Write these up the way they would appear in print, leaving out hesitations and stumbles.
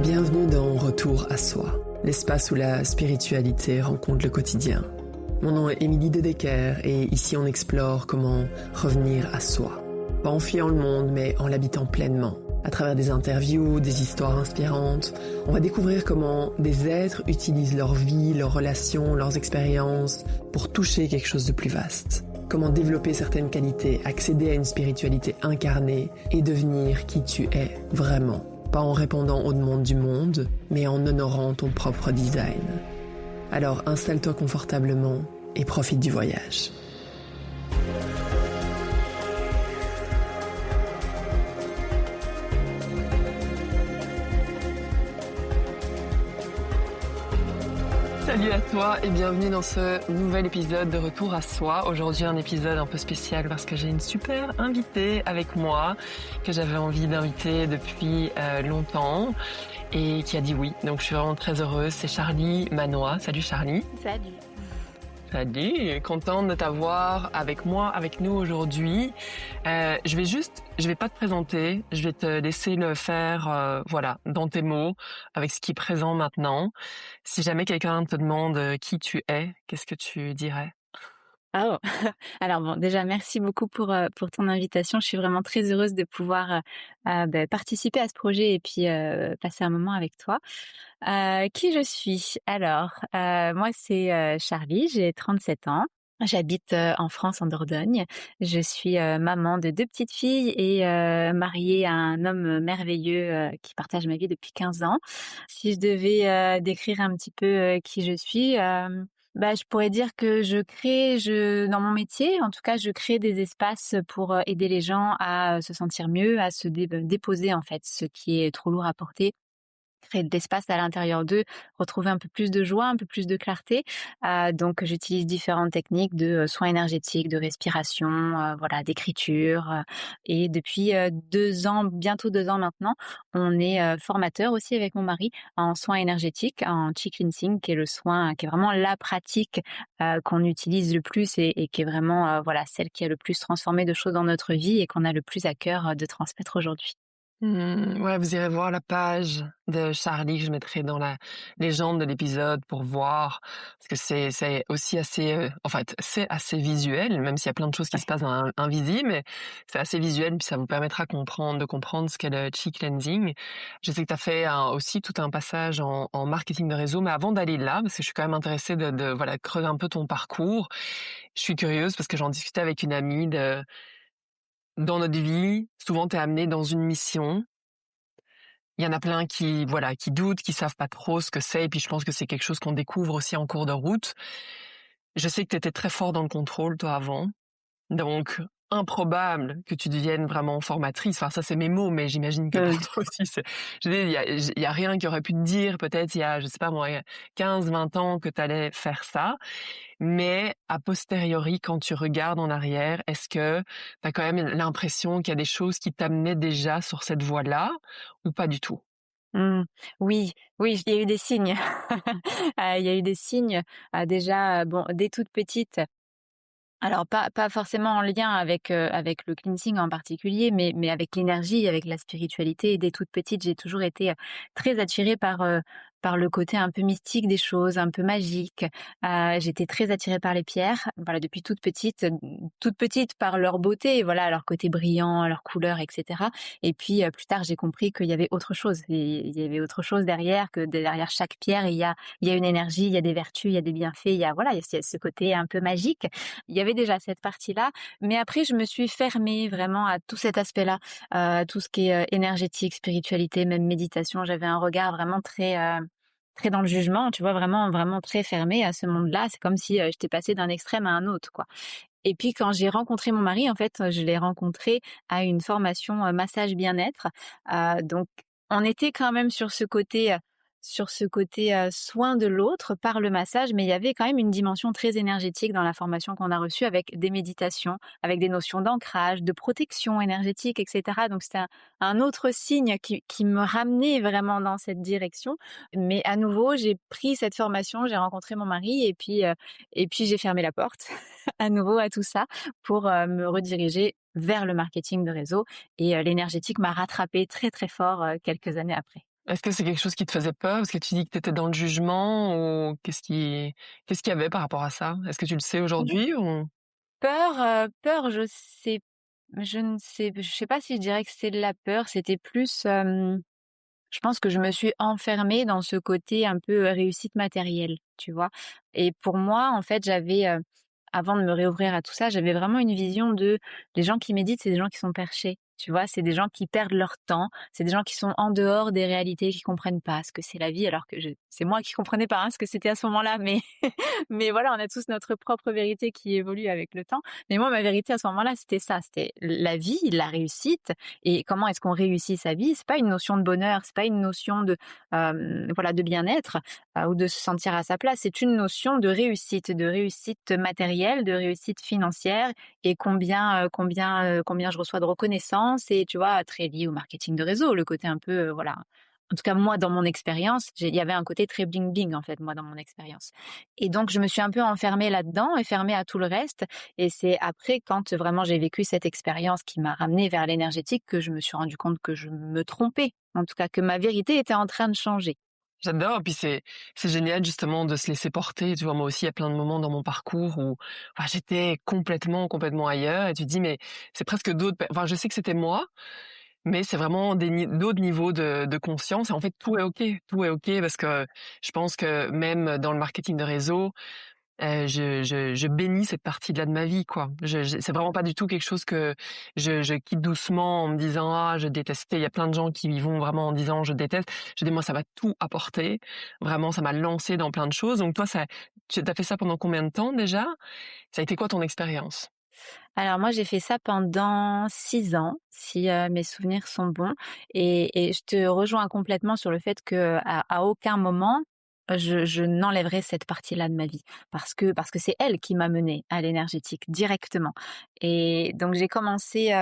Bienvenue dans Retour à Soi, l'espace où la spiritualité rencontre le quotidien. Mon nom est Émilie Dedecker et ici on explore comment revenir à soi. Pas en fuyant le monde, mais en l'habitant pleinement. À travers des interviews, des histoires inspirantes, on va découvrir comment des êtres utilisent leur vie, leurs relations, leurs expériences pour toucher quelque chose de plus vaste. Comment développer certaines qualités, accéder à une spiritualité incarnée et devenir qui tu es vraiment. Pas en répondant aux demandes du monde, mais en honorant ton propre design. Alors installe-toi confortablement et profite du voyage. Salut à toi et bienvenue dans ce nouvel épisode de Retour à Soi. Aujourd'hui un épisode un peu spécial parce que j'ai une super invitée avec moi que j'avais envie d'inviter depuis longtemps et qui a dit oui. Donc je suis vraiment très heureuse, c'est Charlie Manois. Salut Charlie. Salut. Salut, contente de t'avoir avec moi, avec nous aujourd'hui. Je vais pas te présenter, je vais te laisser le faire, dans tes mots, avec ce qui est présent maintenant. Si jamais quelqu'un te demande qui tu es, qu'est-ce que tu dirais? Oh, alors bon, déjà merci beaucoup pour ton invitation. Je suis vraiment très heureuse de pouvoir participer à ce projet et puis passer un moment avec toi. Qui je suis? Alors, moi c'est Charlie, j'ai 37 ans. J'habite en France, en Dordogne. Je suis maman de 2 petites filles et mariée à un homme merveilleux qui partage ma vie depuis 15 ans. Si je devais décrire un petit peu qui je suis, je pourrais dire que dans mon métier, en tout cas, je crée des espaces pour aider les gens à se sentir mieux, à se déposer en fait, ce qui est trop lourd à porter. Créer de l'espace à l'intérieur d'eux, retrouver un peu plus de joie, un peu plus de clarté. Donc j'utilise différentes techniques de soins énergétiques, de respiration, d'écriture. Et depuis 2 ans, bientôt 2 ans maintenant, on est formateur aussi avec mon mari en soins énergétiques, en chi cleansing, qui est le soin, qui est vraiment la pratique qu'on utilise le plus et qui est vraiment celle qui a le plus transformé de choses dans notre vie et qu'on a le plus à cœur de transmettre aujourd'hui. Ouais, vous irez voir la page de Charlie que je mettrai dans la légende de l'épisode pour voir, parce que c'est aussi assez, c'est assez visuel, même s'il y a plein de choses qui se passent dans invisible, mais c'est assez visuel, puis ça vous permettra de comprendre ce qu'est le chi cleansing. Je sais que tu as fait aussi tout un passage en marketing de réseau, mais avant d'aller là, parce que je suis quand même intéressée de creuser un peu ton parcours, je suis curieuse parce que j'en discutais avec une amie dans notre vie, souvent t'es amené dans une mission. Il y en a plein qui doutent, qui savent pas trop ce que c'est, et puis je pense que c'est quelque chose qu'on découvre aussi en cours de route. Je sais que tu étais très fort dans le contrôle, toi, avant. Donc, improbable que tu deviennes vraiment formatrice. Enfin, ça, c'est mes mots, mais j'imagine que pour toi aussi, je veux dire, il y a rien qui aurait pu te dire, peut-être, il y a, je sais pas moi, 15, 20 ans que tu allais faire ça. Mais, a posteriori, quand tu regardes en arrière, est-ce que tu as quand même l'impression qu'il y a des choses qui t'amenaient déjà sur cette voie-là, ou pas du tout? Mmh. Oui, oui, il y a eu des signes. Il y a eu des signes, déjà, bon, dès toute petite. Alors pas forcément en lien avec le cleansing en particulier, mais avec l'énergie, avec la spiritualité. Dès toute petite, j'ai toujours été très attirée par le côté un peu mystique des choses, un peu magique. J'étais très attirée par les pierres, voilà, depuis toute petite par leur beauté, voilà, leur côté brillant, leur couleur, et cetera. Et puis plus tard, j'ai compris qu'il y avait autre chose. Il y avait autre chose derrière, que derrière chaque pierre, il y a une énergie, il y a des vertus, il y a des bienfaits, il y a ce côté un peu magique. Il y avait déjà cette partie-là, mais après je me suis fermée vraiment à tout cet aspect-là, tout ce qui est énergétique, spiritualité, même méditation. J'avais un regard vraiment très dans le jugement, tu vois, vraiment vraiment très fermé à ce monde-là. C'est comme si j'étais passée d'un extrême à un autre, quoi. Et puis quand j'ai rencontré mon mari, en fait, je l'ai rencontré à une formation massage bien-être. Donc on était quand même sur ce côté soin de l'autre par le massage, mais il y avait quand même une dimension très énergétique dans la formation qu'on a reçue, avec des méditations, avec des notions d'ancrage, de protection énergétique, et cetera. Donc c'était un autre signe qui me ramenait vraiment dans cette direction. Mais à nouveau, j'ai pris cette formation, j'ai rencontré mon mari et puis j'ai fermé la porte à nouveau à tout ça pour me rediriger vers le marketing de réseau, et l'énergétique m'a rattrapée très, très fort quelques années après. Est-ce que c'est quelque chose qui te faisait peur? Parce que tu dis que tu étais dans le jugement ou qu'est-ce qu'il y avait par rapport à ça? Est-ce que tu le sais aujourd'hui ou? Peur, je sais pas si je dirais que c'est de la peur, c'était plus, je pense que je me suis enfermée dans ce côté un peu, réussite matérielle, tu vois? Et pour moi, en fait, avant de me réouvrir à tout ça, j'avais vraiment une vision de les gens qui méditent, c'est des gens qui sont perchés, tu vois? C'est des gens qui perdent leur temps, c'est des gens qui sont en dehors des réalités, qui comprennent pas ce que c'est la vie, alors que c'est moi qui comprenais pas, hein, ce que c'était à ce moment-là, mais mais voilà, on a tous notre propre vérité qui évolue avec le temps. Mais moi, ma vérité à ce moment-là, c'était ça, c'était la vie, la réussite et comment est-ce qu'on réussit sa vie. C'est pas une notion de bonheur, c'est pas une notion de, voilà, de bien-être, ou de se sentir à sa place. C'est une notion de réussite matérielle, de réussite financière et combien je reçois de reconnaissance et tu vois, très lié au marketing de réseau, le côté un peu, voilà. En tout cas, moi, dans mon expérience, il y avait un côté très bling bling, en fait, moi, dans mon expérience. Et donc je me suis un peu enfermée là-dedans et fermée à tout le reste et c'est après quand vraiment j'ai vécu cette expérience qui m'a ramenée vers l'énergétique que je me suis rendu compte que je me trompais. En tout cas que ma vérité était en train de changer. J'adore, puis c'est génial justement de se laisser porter, tu vois? Moi aussi, il y a plein de moments dans mon parcours où, enfin, j'étais complètement ailleurs et tu te dis: «Mais c'est presque d'autres pe», enfin, je sais que c'était moi, mais c'est vraiment d'autres niveaux de conscience et en fait, tout est OK parce que je pense que même dans le marketing de réseau, je bénis cette partie-là de ma vie, quoi. Je c'est vraiment pas du tout quelque chose que je quitte doucement en me disant: «Ah, je déteste». Il y a plein de gens qui y vont vraiment en disant: «Je déteste». Je dis: «Moi, ça m'a tout apporté». Vraiment, ça m'a lancé dans plein de choses. Donc toi, tu as fait ça pendant combien de temps déjà? Ça a été quoi ton expérience? Alors moi j'ai fait ça pendant 6 ans, si, mes souvenirs sont bons et je te rejoins complètement sur le fait qu'à aucun moment, je n'enlèverai cette partie-là de ma vie. Parce que c'est elle qui m'a menée à l'énergétique directement et donc j'ai commencé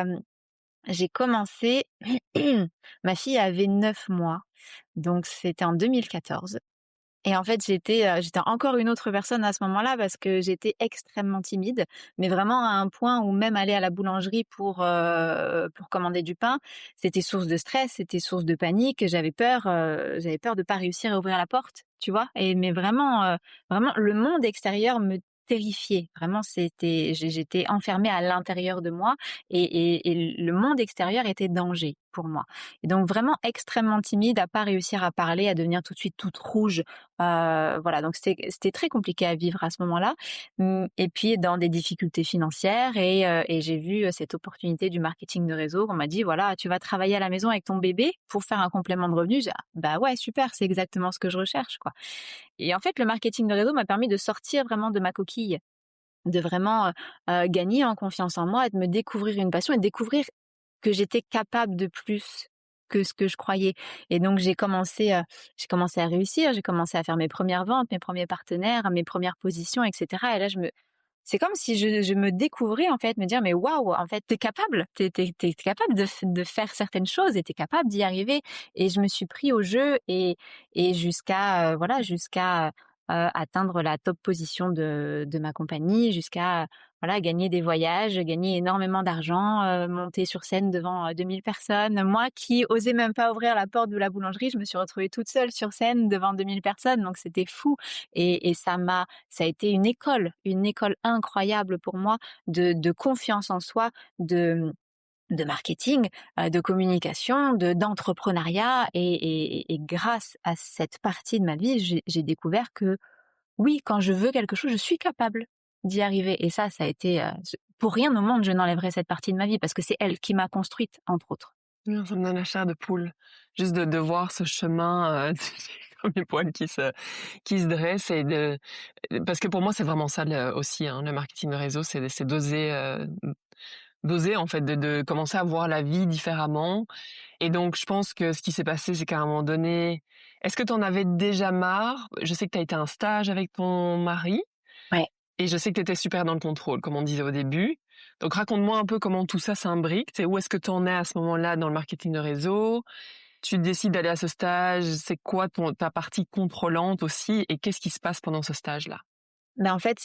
ma fille avait 9 mois, donc c'était en 2014 et en fait, j'étais encore une autre personne à ce moment-là parce que j'étais extrêmement timide, mais vraiment à un point où même aller à la boulangerie pour commander du pain, c'était source de stress, c'était source de panique. J'avais peur de pas réussir à ouvrir la porte, tu vois? Et mais vraiment le monde extérieur me terrifiait. Vraiment, j'étais enfermée à l'intérieur de moi et le monde extérieur était danger pour moi. Et donc vraiment extrêmement timide, à pas réussir à parler, à devenir tout de suite toute rouge. Voilà, donc c'était très compliqué à vivre à ce moment-là. Et puis dans des difficultés financières et j'ai vu, cette opportunité du marketing de réseau. On m'a dit: «Voilà, tu vas travailler à la maison avec ton bébé pour faire un complément de revenu». J'ai dit: «Ah bah ouais, super, c'est exactement ce que je recherche, quoi». Et en fait, le marketing de réseau m'a permis de sortir vraiment de ma coquille, de vraiment, gagner en confiance en moi et de me découvrir une passion et de découvrir que j'étais capable de plus que ce que je croyais et donc j'ai commencé à réussir, j'ai commencé à faire mes premières ventes, mes premiers partenaires, mes premières positions et cetera et là c'est comme si je me découvrais en fait, me dire: «Mais waouh, en fait, t'es capable, t'es capable de faire certaines choses et t'es capable d'y arriver» et je me suis pris au jeu et jusqu'à, voilà, jusqu'à, atteindre la top position de ma compagnie, jusqu'à, voilà, gagner des voyages, gagner énormément d'argent, monter sur scène devant, 2 000 personnes. Moi qui osais même pas ouvrir la porte de la boulangerie, je me suis retrouvée toute seule sur scène devant 2 000 personnes, donc c'était fou et ça a été une école incroyable pour moi de confiance en soi, de marketing, de communication, d'entrepreneuriat et grâce à cette partie de ma vie, j'ai découvert que oui, quand je veux quelque chose, je suis capable d'y arriver et ça a été, pour rien au monde, je n'enlèverai cette partie de ma vie parce que c'est elle qui m'a construite, entre autres. Non, ça me donne la chair de poule. Juste de voir ce chemin, comme les poils qui se dressent et parce que pour moi, c'est vraiment ça le aussi, hein, le marketing de réseau, c'est d'oser en fait, de commencer à voir la vie différemment et donc je pense que ce qui s'est passé, c'est qu'à un moment donné, est-ce que tu en avais déjà marre? Je sais que tu as été à un stage avec ton mari Ouais. et je sais que tu étais super dans le contrôle, comme on disait au début. Donc raconte-moi un peu comment tout ça s'imbrique. Tu sais, où est-ce que tu en es à ce moment-là dans le marketing de réseau? Tu décides d'aller à ce stage, c'est quoi ta partie contrôlante aussi et qu'est-ce qui se passe pendant ce stage-là? Ben, en fait,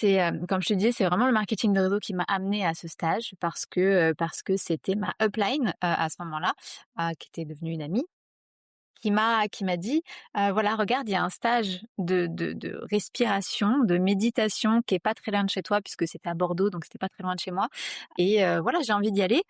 comme je te disais, c'est vraiment le marketing de réseau qui m'a amenée à ce stage parce que c'était ma upline, à ce moment-là, qui était devenue une amie qui m'a dit, «Voilà, regarde, il y a un stage de respiration, de méditation qui est pas très loin de chez toi», puisque c'était à Bordeaux, donc c'était pas très loin de chez moi et voilà, j'ai envie d'y aller.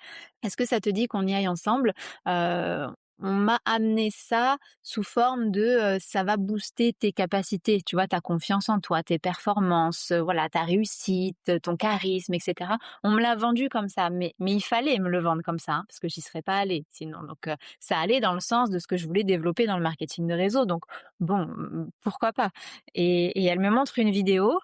Est-ce que ça te dit qu'on y aille ensemble? Heu, on m'a amené ça sous forme de, ça va booster tes capacités, tu vois? Ta confiance en toi, tes performances, voilà, ta réussite, ton charisme et cetera. On me l'a vendu comme ça, mais il fallait me le vendre comme ça, hein, parce que j'y serais pas allée sinon. Donc ça allait dans le sens de ce que je voulais développer dans le marketing de réseau. Donc bon, pourquoi pas? Et elle me montre une vidéo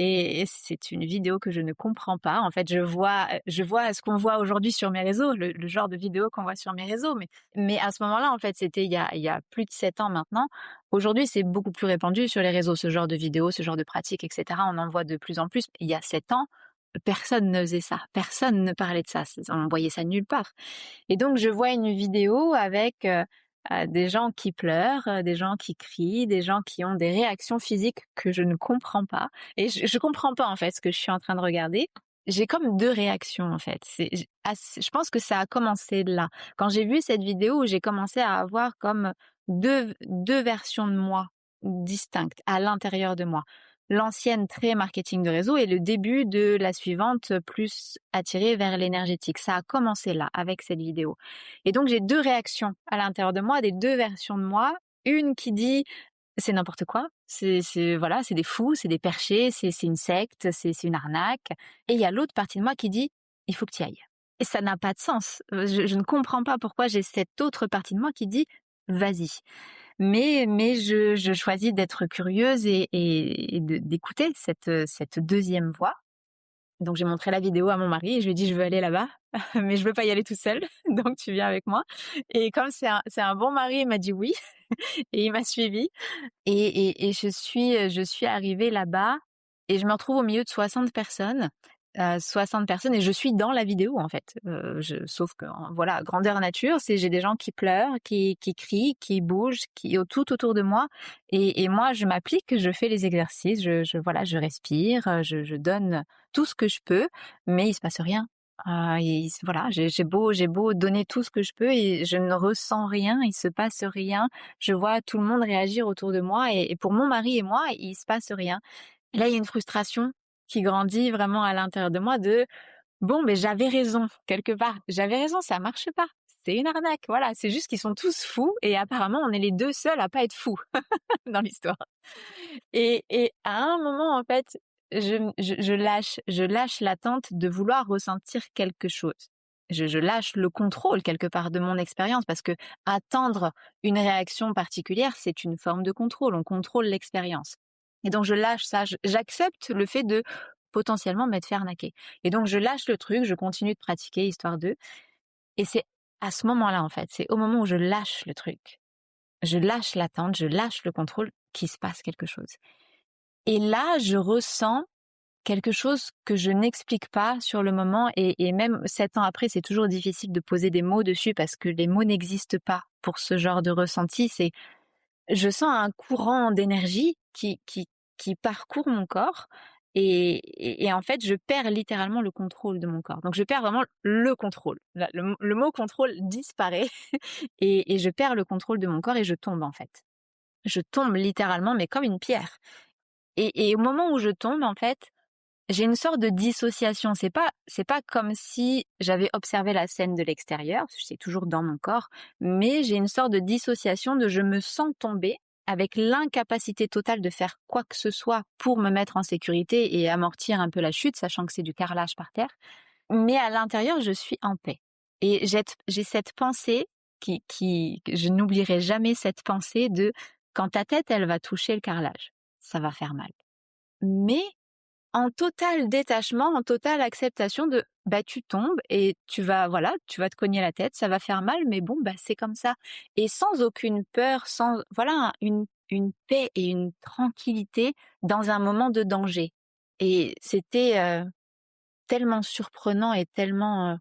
et c'est une vidéo que je ne comprends pas. En fait, je vois ce qu'on voit aujourd'hui sur mes réseaux, le genre de vidéo qu'on voit sur mes réseaux, mais à ce moment-là, en fait, c'était il y a plus de 7 ans maintenant. Aujourd'hui, c'est beaucoup plus répandu sur les réseaux, ce genre de vidéos, ce genre de pratiques et cetera. On en voit de plus en plus. Il y a 7 ans, personne ne faisait ça, personne ne parlait de ça, on voyait ça nulle part. Et donc je vois une vidéo avec, des gens qui pleurent, des gens qui crient, des gens qui ont des réactions physiques que je ne comprends pas et je comprends pas en fait ce que je suis en train de regarder. J'ai comme 2 réactions en fait. Je pense que ça a commencé là. Quand j'ai vu cette vidéo, j'ai commencé à avoir comme deux versions de moi distinctes à l'intérieur de moi. L'ancienne très marketing de réseau et le début de la suivante plus attirée vers l'énergétique. Ça a commencé là, avec cette vidéo. Et donc j'ai 2 réactions à l'intérieur de moi, des 2 versions de moi. Une qui dit: «C'est n'importe quoi, c'est voilà, c'est des fous, c'est des perchés, c'est une secte, c'est une arnaque». Et il y a l'autre partie de moi qui dit: «Il faut que tu y ailles». Et ça n'a pas de sens. Je ne comprends pas pourquoi j'ai cette autre partie de moi qui dit: «Vas-y». Mais je choisis d'être curieuse et d'écouter cette 2e voix. Donc j'ai montré la vidéo à mon mari et je lui ai dit: «Je veux aller là-bas, mais je veux pas y aller toute seule, donc tu viens avec moi». Et comme c'est un bon mari, il m'a dit: «Oui» et il m'a suivie et je suis arrivée là-bas et je me retrouve au milieu de 60 personnes et je suis dans la vidéo, en fait. Je sauf que, voilà, grandeur nature, j'ai des gens qui pleurent, qui crient, qui bougent, tout autour de moi et moi je m'applique, je fais les exercices, voilà, je respire, je donne tout ce que je peux, mais il se passe rien. Voilà, j'ai beau donner tout ce que je peux et je ne ressens rien, il se passe rien. Je vois tout le monde réagir autour de moi et pour mon mari et moi, il se passe rien. Et là, il y a une frustration qui grandit vraiment à l'intérieur de moi de: «Bon, mais j'avais raison quelque part, j'avais raison, ça marche pas. C'est une arnaque, voilà, c'est juste qu'ils sont tous fous et apparemment on est les 2 seuls à pas être fous dans l'histoire». Et à un moment, en fait, je lâche l'attente de vouloir ressentir quelque chose. Je lâche le contrôle quelque part de mon expérience parce que attendre une réaction particulière, c'est une forme de contrôle. On contrôle l'expérience. Et donc je lâche ça, j'accepte le fait de potentiellement m'être fait arnaquer. Et donc je lâche le truc, je continue de pratiquer histoire de. Et c'est à ce moment-là, en fait, c'est au moment où je lâche le truc, je lâche l'attente, je lâche le contrôle, qu'il se passe quelque chose. Et là, je ressens quelque chose que je n'explique pas sur le moment et même 7 ans après, c'est toujours difficile de poser des mots dessus parce que les mots n'existent pas pour ce genre de ressenti. Je sens un courant d'énergie qui parcourt mon corps et en fait, je perds littéralement le contrôle de mon corps. Donc je perds vraiment le contrôle. Le mot contrôle disparaît et je perds le contrôle de mon corps et je tombe, en fait. Je tombe littéralement, mais comme une pierre. Et au moment où je tombe, en fait, j'ai une sorte de dissociation. C'est pas comme si j'avais observé la scène de l'extérieur, parce que c'est toujours dans mon corps, mais j'ai une sorte de dissociation de je me sens tomber avec l'incapacité totale de faire quoi que ce soit pour me mettre en sécurité et amortir un peu la chute, sachant que c'est du carrelage par terre. Mais à l'intérieur, je suis en paix. Et j'ai cette pensée que je n'oublierai jamais cette pensée de quand ta tête, elle va toucher le carrelage, ça va faire mal. Mais en total détachement, en totale acceptation de bah tu tombes et tu vas te cogner la tête, ça va faire mal, mais bon bah c'est comme ça. Et sans aucune peur, sans voilà une paix et une tranquillité dans un moment de danger. Et c'était tellement surprenant et tellement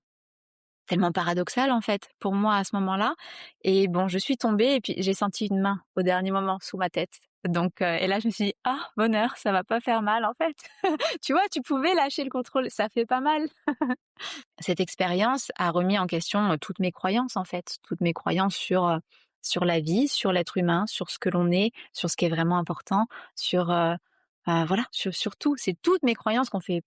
paradoxal en fait pour moi à ce moment-là. Et bon, je suis tombée et puis j'ai senti une main au dernier moment sous ma tête. Donc et là je me suis dit: «Ah bonheur, ça va pas faire mal en fait». Tu vois, tu pouvais lâcher le contrôle, ça fait pas mal. Cette expérience a remis en question, toutes mes croyances en fait, toutes mes croyances sur, sur la vie, sur l'être humain, sur ce que l'on est, sur ce qui est vraiment important, sur, voilà, sur tout. C'est toutes mes croyances qu'on fait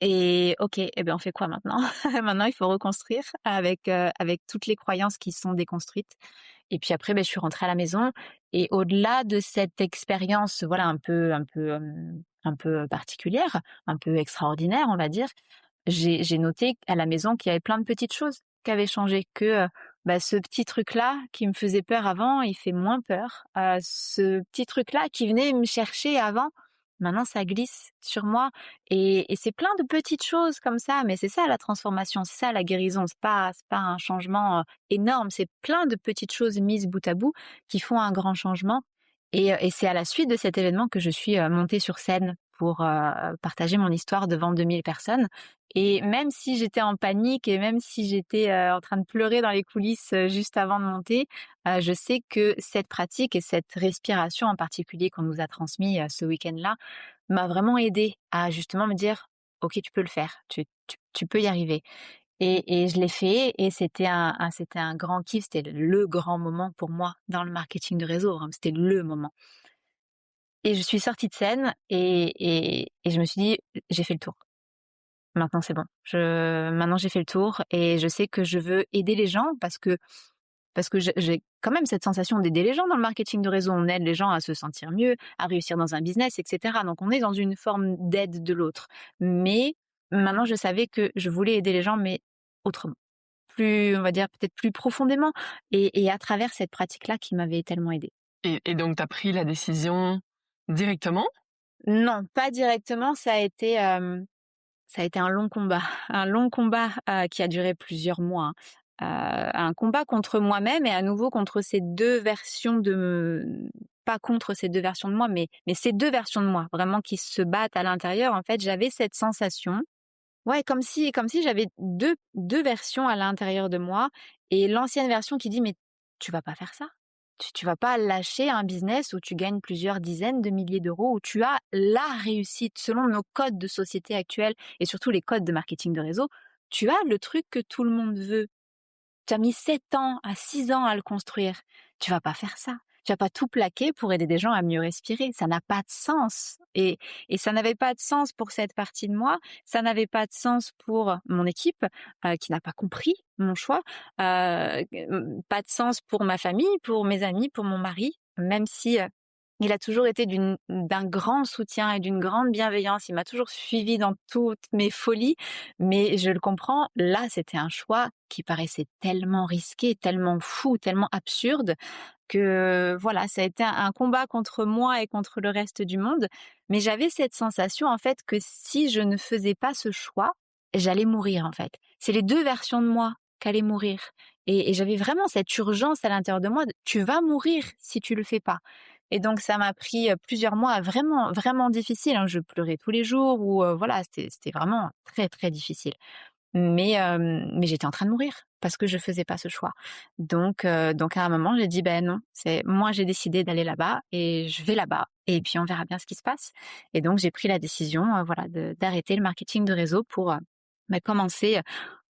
et OK, et ben, on fait quoi maintenant? Maintenant, il faut reconstruire avec toutes les croyances qui sont déconstruites et puis après, beh, je suis rentrée à la maison et au-delà de cette expérience, voilà, un peu particulière, un peu extraordinaire, on va dire, j'ai noté à la maison qu'il y avait plein de petites choses qui avaient changé, que, bah, ce petit truc-là qui me faisait peur avant, il fait moins peur. Ce petit truc-là qui venait me chercher avant, maintenant ça glisse sur moi et c'est plein de petites choses comme ça, mais c'est ça la transformation, c'est ça la guérison. C'est pas un changement, énorme, c'est plein de petites choses mises bout à bout qui font un grand changement et c'est à la suite de cet événement que je suis, montée sur scène pour, partager mon histoire devant 2 000 personnes et même si j'étais en panique et même si j'étais, en train de pleurer dans les coulisses, juste avant de monter, je sais que cette pratique et cette respiration en particulier qu'on nous a transmis, ce week-end-là, m'a vraiment aidée à justement me dire: «OK, tu peux le faire, tu peux y arriver» et je l'ai fait et c'était un grand kiff, c'était le grand moment pour moi dans le marketing de réseau, vraiment, c'était le moment et je suis sortie de scène et je me suis dit: «J'ai fait le tour». Maintenant c'est bon. Je Maintenant j'ai fait le tour et je sais que je veux aider les gens parce que j'ai quand même cette sensation d'aider les gens dans le marketing de réseau. On aide les gens à se sentir mieux, à réussir dans un business et cetera. Donc on est dans une forme d'aide de l'autre. Mais maintenant je savais que je voulais aider les gens, mais autrement. Plus, on va dire, peut-être plus profondément et à travers cette pratique-là qui m'avait tellement aidée. Et donc tu as pris la décision directement? Non, pas directement, ça a été un long combat, un long combat, qui a duré plusieurs mois, hein. Un combat contre moi-même et à nouveau contre ces 2 versions de pas contre ces 2 versions de moi, mais ces 2 versions de moi, vraiment qui se battent à l'intérieur. En fait, j'avais cette sensation, ouais, comme si j'avais deux versions à l'intérieur de moi et l'ancienne version qui dit: «Mais tu vas pas faire ça. Tu vas pas lâcher un business où tu gagnes plusieurs dizaines de milliers d'euros, où tu as la réussite selon nos codes de société actuels et surtout les codes de marketing de réseau. Tu as le truc que tout le monde veut. Tu as mis 7 ans à 6 ans à le construire. Tu vas pas faire ça. Tu vas pas tout plaquer pour aider des gens à mieux respirer. Ça n'a pas de sens. Et ça n'avait pas de sens pour cette partie de moi. Ça n'avait pas de sens pour mon équipe, qui n'a pas compris mon choix. Pas de sens pour ma famille, pour mes amis, pour mon mari, même si, il a toujours été d'un grand soutien et d'une grande bienveillance. Il m'a toujours suivie dans toutes mes folies, mais je le comprends, là, c'était un choix qui paraissait tellement risqué, tellement fou, tellement absurde que voilà, ça a été un combat contre moi et contre le reste du monde. Mais j'avais cette sensation, en fait, que si je ne faisais pas ce choix, j'allais mourir, en fait. C'est les 2 versions de moi qui allaient mourir et j'avais vraiment cette urgence à l'intérieur de moi de: «Tu vas mourir si tu le fais pas». Et donc ça m'a pris, plusieurs mois vraiment, vraiment difficiles, hein. Je pleurais tous les jours ou voilà, c'était vraiment très, très difficile. Mais j'étais en train de mourir parce que je faisais pas ce choix. Donc à un moment, j'ai dit: «Ben non, c'est moi j'ai décidé d'aller là-bas et je vais là-bas et puis on verra bien ce qui se passe». Et donc j'ai pris la décision, voilà, de d'arrêter le marketing de réseau pour, bah, commencer.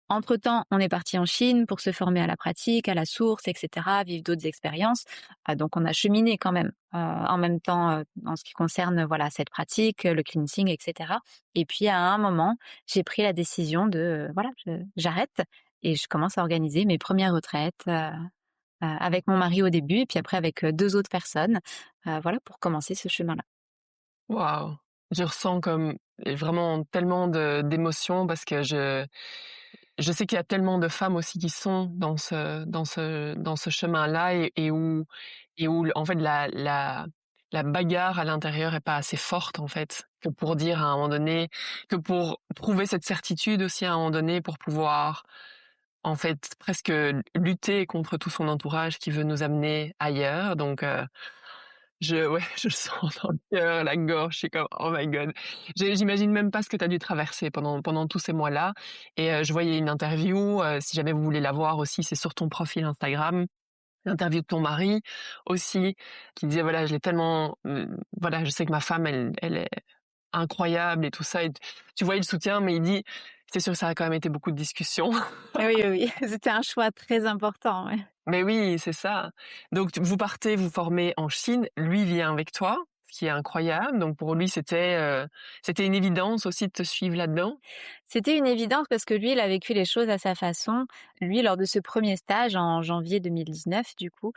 Entre-temps, on est parti en Chine pour se former à la pratique, à la source, et cetera, vivre d'autres expériences. Donc on a cheminé quand même, en même temps, en ce qui concerne, voilà, cette pratique, le cleansing, et cetera. Et puis à un moment, j'ai pris la décision de, voilà, j'arrête et je commence à organiser mes premières retraites, avec mon mari au début et puis après avec, 2 autres personnes, voilà, pour commencer ce chemin-là. Waouh! Je ressens comme vraiment tellement d'émotions parce que je sais qu'il y a tellement de femmes aussi qui sont dans ce chemin-là et où en fait la bagarre à l'intérieur est pas assez forte en fait, que pour dire à un moment donné que pour trouver cette certitude aussi à un moment donné pour pouvoir en fait presque lutter contre tout son entourage qui veut nous amener ailleurs donc ouais, je le sens dans le cœur, la gorge, je suis comme: «Oh my God». J'imagine même pas ce que tu as dû traverser pendant tous ces mois-là et je voyais une interview, si jamais vous voulez la voir aussi, c'est sur ton profil Instagram, l'interview de ton mari aussi, qui disait: «Voilà, je l'ai tellement, voilà, je sais que ma femme, elle est incroyable et tout ça» et tu voyais le soutien, mais il dit: «C'est sûr que ça a quand même été beaucoup de discussions». Oui, oui, oui, c'était un choix très important, ouais. Mais oui, c'est ça. Donc vous partez, vous formez en Chine, lui vient avec toi, ce qui est incroyable. Donc pour lui, c'était une évidence aussi de te suivre là-dedans? C'était une évidence parce que lui, il a vécu les choses à sa façon. Lui, lors de ce premier stage en janvier 2019 du coup,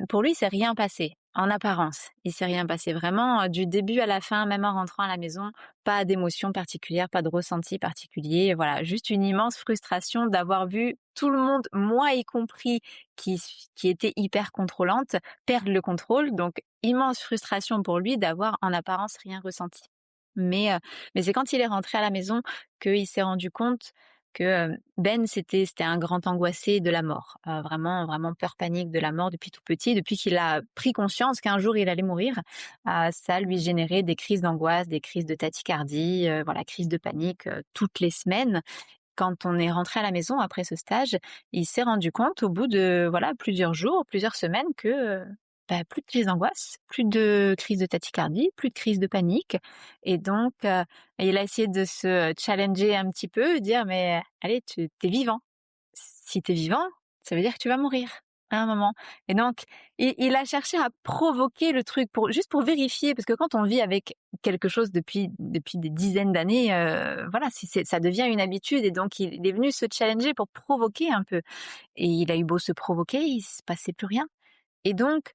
pour lui, il s'est rien passé, en apparence. Il s'est rien passé vraiment, du début à la fin, même en rentrant à la maison, pas d'émotion particulière, pas de ressenti particulier, voilà, juste une immense frustration d'avoir vu tout le monde, moi y compris, qui était hyper contrôlante, perdre le contrôle. Donc immense frustration pour lui d'avoir en apparence rien ressenti. Mais, heu, mais c'est quand il est rentré à la maison qu'il s'est rendu compte que, Ben, c'était un grand angoissé de la mort. Vraiment vraiment peur panique de la mort depuis tout petit. Depuis qu'il a pris conscience qu'un jour il allait mourir, ça lui générait des crises d'angoisse, des crises de tachycardie, voilà, crises de panique, toutes les semaines. Quand on est rentré à la maison après ce stage, il s'est rendu compte au bout de, voilà, plusieurs jours, plusieurs semaines que, plus de crise d'angoisse, plus de crise de tachycardie, plus de crise de panique et donc il a essayé de se challenger un petit peu, dire: «Mais allez, tu es vivant. Si tu es vivant, ça veut dire que tu vas mourir à un moment» et donc il a cherché à provoquer le truc pour juste pour vérifier parce que quand on vit avec quelque chose depuis des dizaines d'années, voilà, c'est ça devient une habitude et donc il est venu se challenger pour provoquer un peu et il a eu beau se provoquer, il se passait plus rien et donc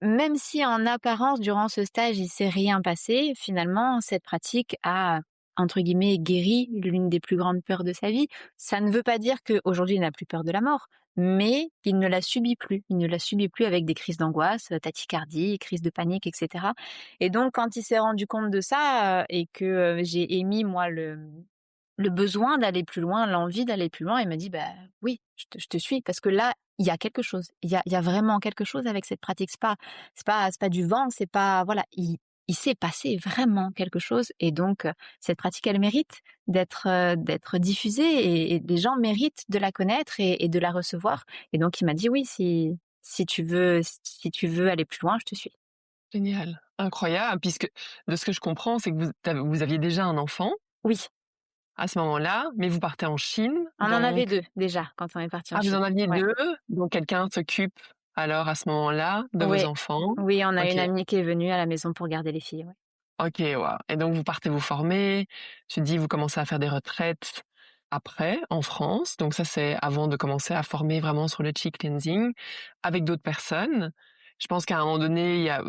même si en apparence, durant ce stage, il s'est rien passé, finalement, cette pratique a, entre guillemets, «guéri» l'une des plus grandes peurs de sa vie. Ça ne veut pas dire qu'aujourd'hui, il n'a plus peur de la mort, mais il ne la subit plus. Il ne la subit plus avec des crises d'angoisse, tachycardie, crises de panique, et cetera. Et donc, quand il s'est rendu compte de ça, et que, j'ai émis, moi, le besoin d'aller plus loin, l'envie d'aller plus loin, il m'a dit: «Bah, oui, je te suis» parce que là, il y a quelque chose. Il y a vraiment quelque chose avec cette pratique. C'est pas du vent, c'est pas voilà, il s'est passé vraiment quelque chose et donc cette pratique, elle mérite d'être diffusée et les gens méritent de la connaître et de la recevoir et donc il m'a dit: «Oui, si tu veux aller plus loin, je te suis». Génial, incroyable, puisque de ce que je comprends, c'est que vous aviez déjà un enfant Oui, à ce moment-là, mais vous partez en Chine, on en avait donc 2 déjà quand on est partis en ah vous Chine. en aviez Ouais. 2, donc quelqu'un s'occupe alors à ce moment-là de vos Oui, enfants? oui, on a OK. une amie qui est venue à la maison pour garder les filles, ouais. OK, waouh, et donc vous partez vous former, tu dis vous commencez à faire des retraites après en France, donc ça c'est avant de commencer à former vraiment sur le chi cleansing avec d'autres personnes. Je pense qu'à un moment donné, il y a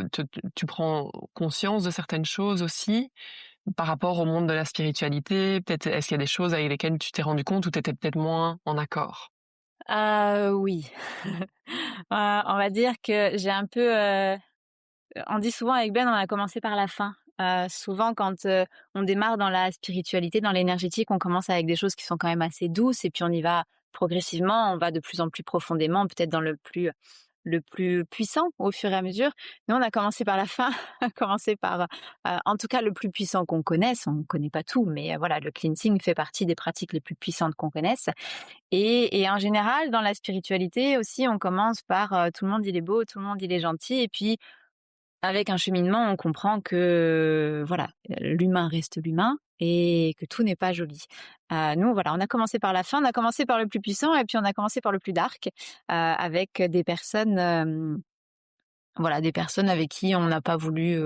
tu prends conscience de certaines choses aussi par rapport au monde de la spiritualité, peut-être est-ce qu'il y a des choses avec lesquelles tu t'es rendu compte où tu étais peut-être moins en accord? Oui. On va dire que j'ai un peu, on dit souvent avec Ben, on a commencé par la fin. Souvent quand, on démarre dans la spiritualité, dans l'énergétique, on commence avec des choses qui sont quand même assez douces et puis on y va progressivement, on va de plus en plus profondément, peut-être dans le plus puissant au fur et à mesure. Nous, on a commencé par la fin, on a commencé par, en tout cas le plus puissant qu'on connaisse. On ne connaît pas tout, mais voilà, le cleansing fait partie des pratiques les plus puissantes qu'on connaisse et en général, dans la spiritualité aussi, on commence par, tout le monde il est beau, tout le monde il est gentil et puis avec un cheminement, on comprend que, voilà, l'humain reste l'humain et que tout n'est pas joli. Nous, voilà, on a commencé par la fin, on a commencé par le plus puissant et puis on a commencé par le plus dark, avec des personnes, voilà, des personnes avec qui on n'a pas voulu,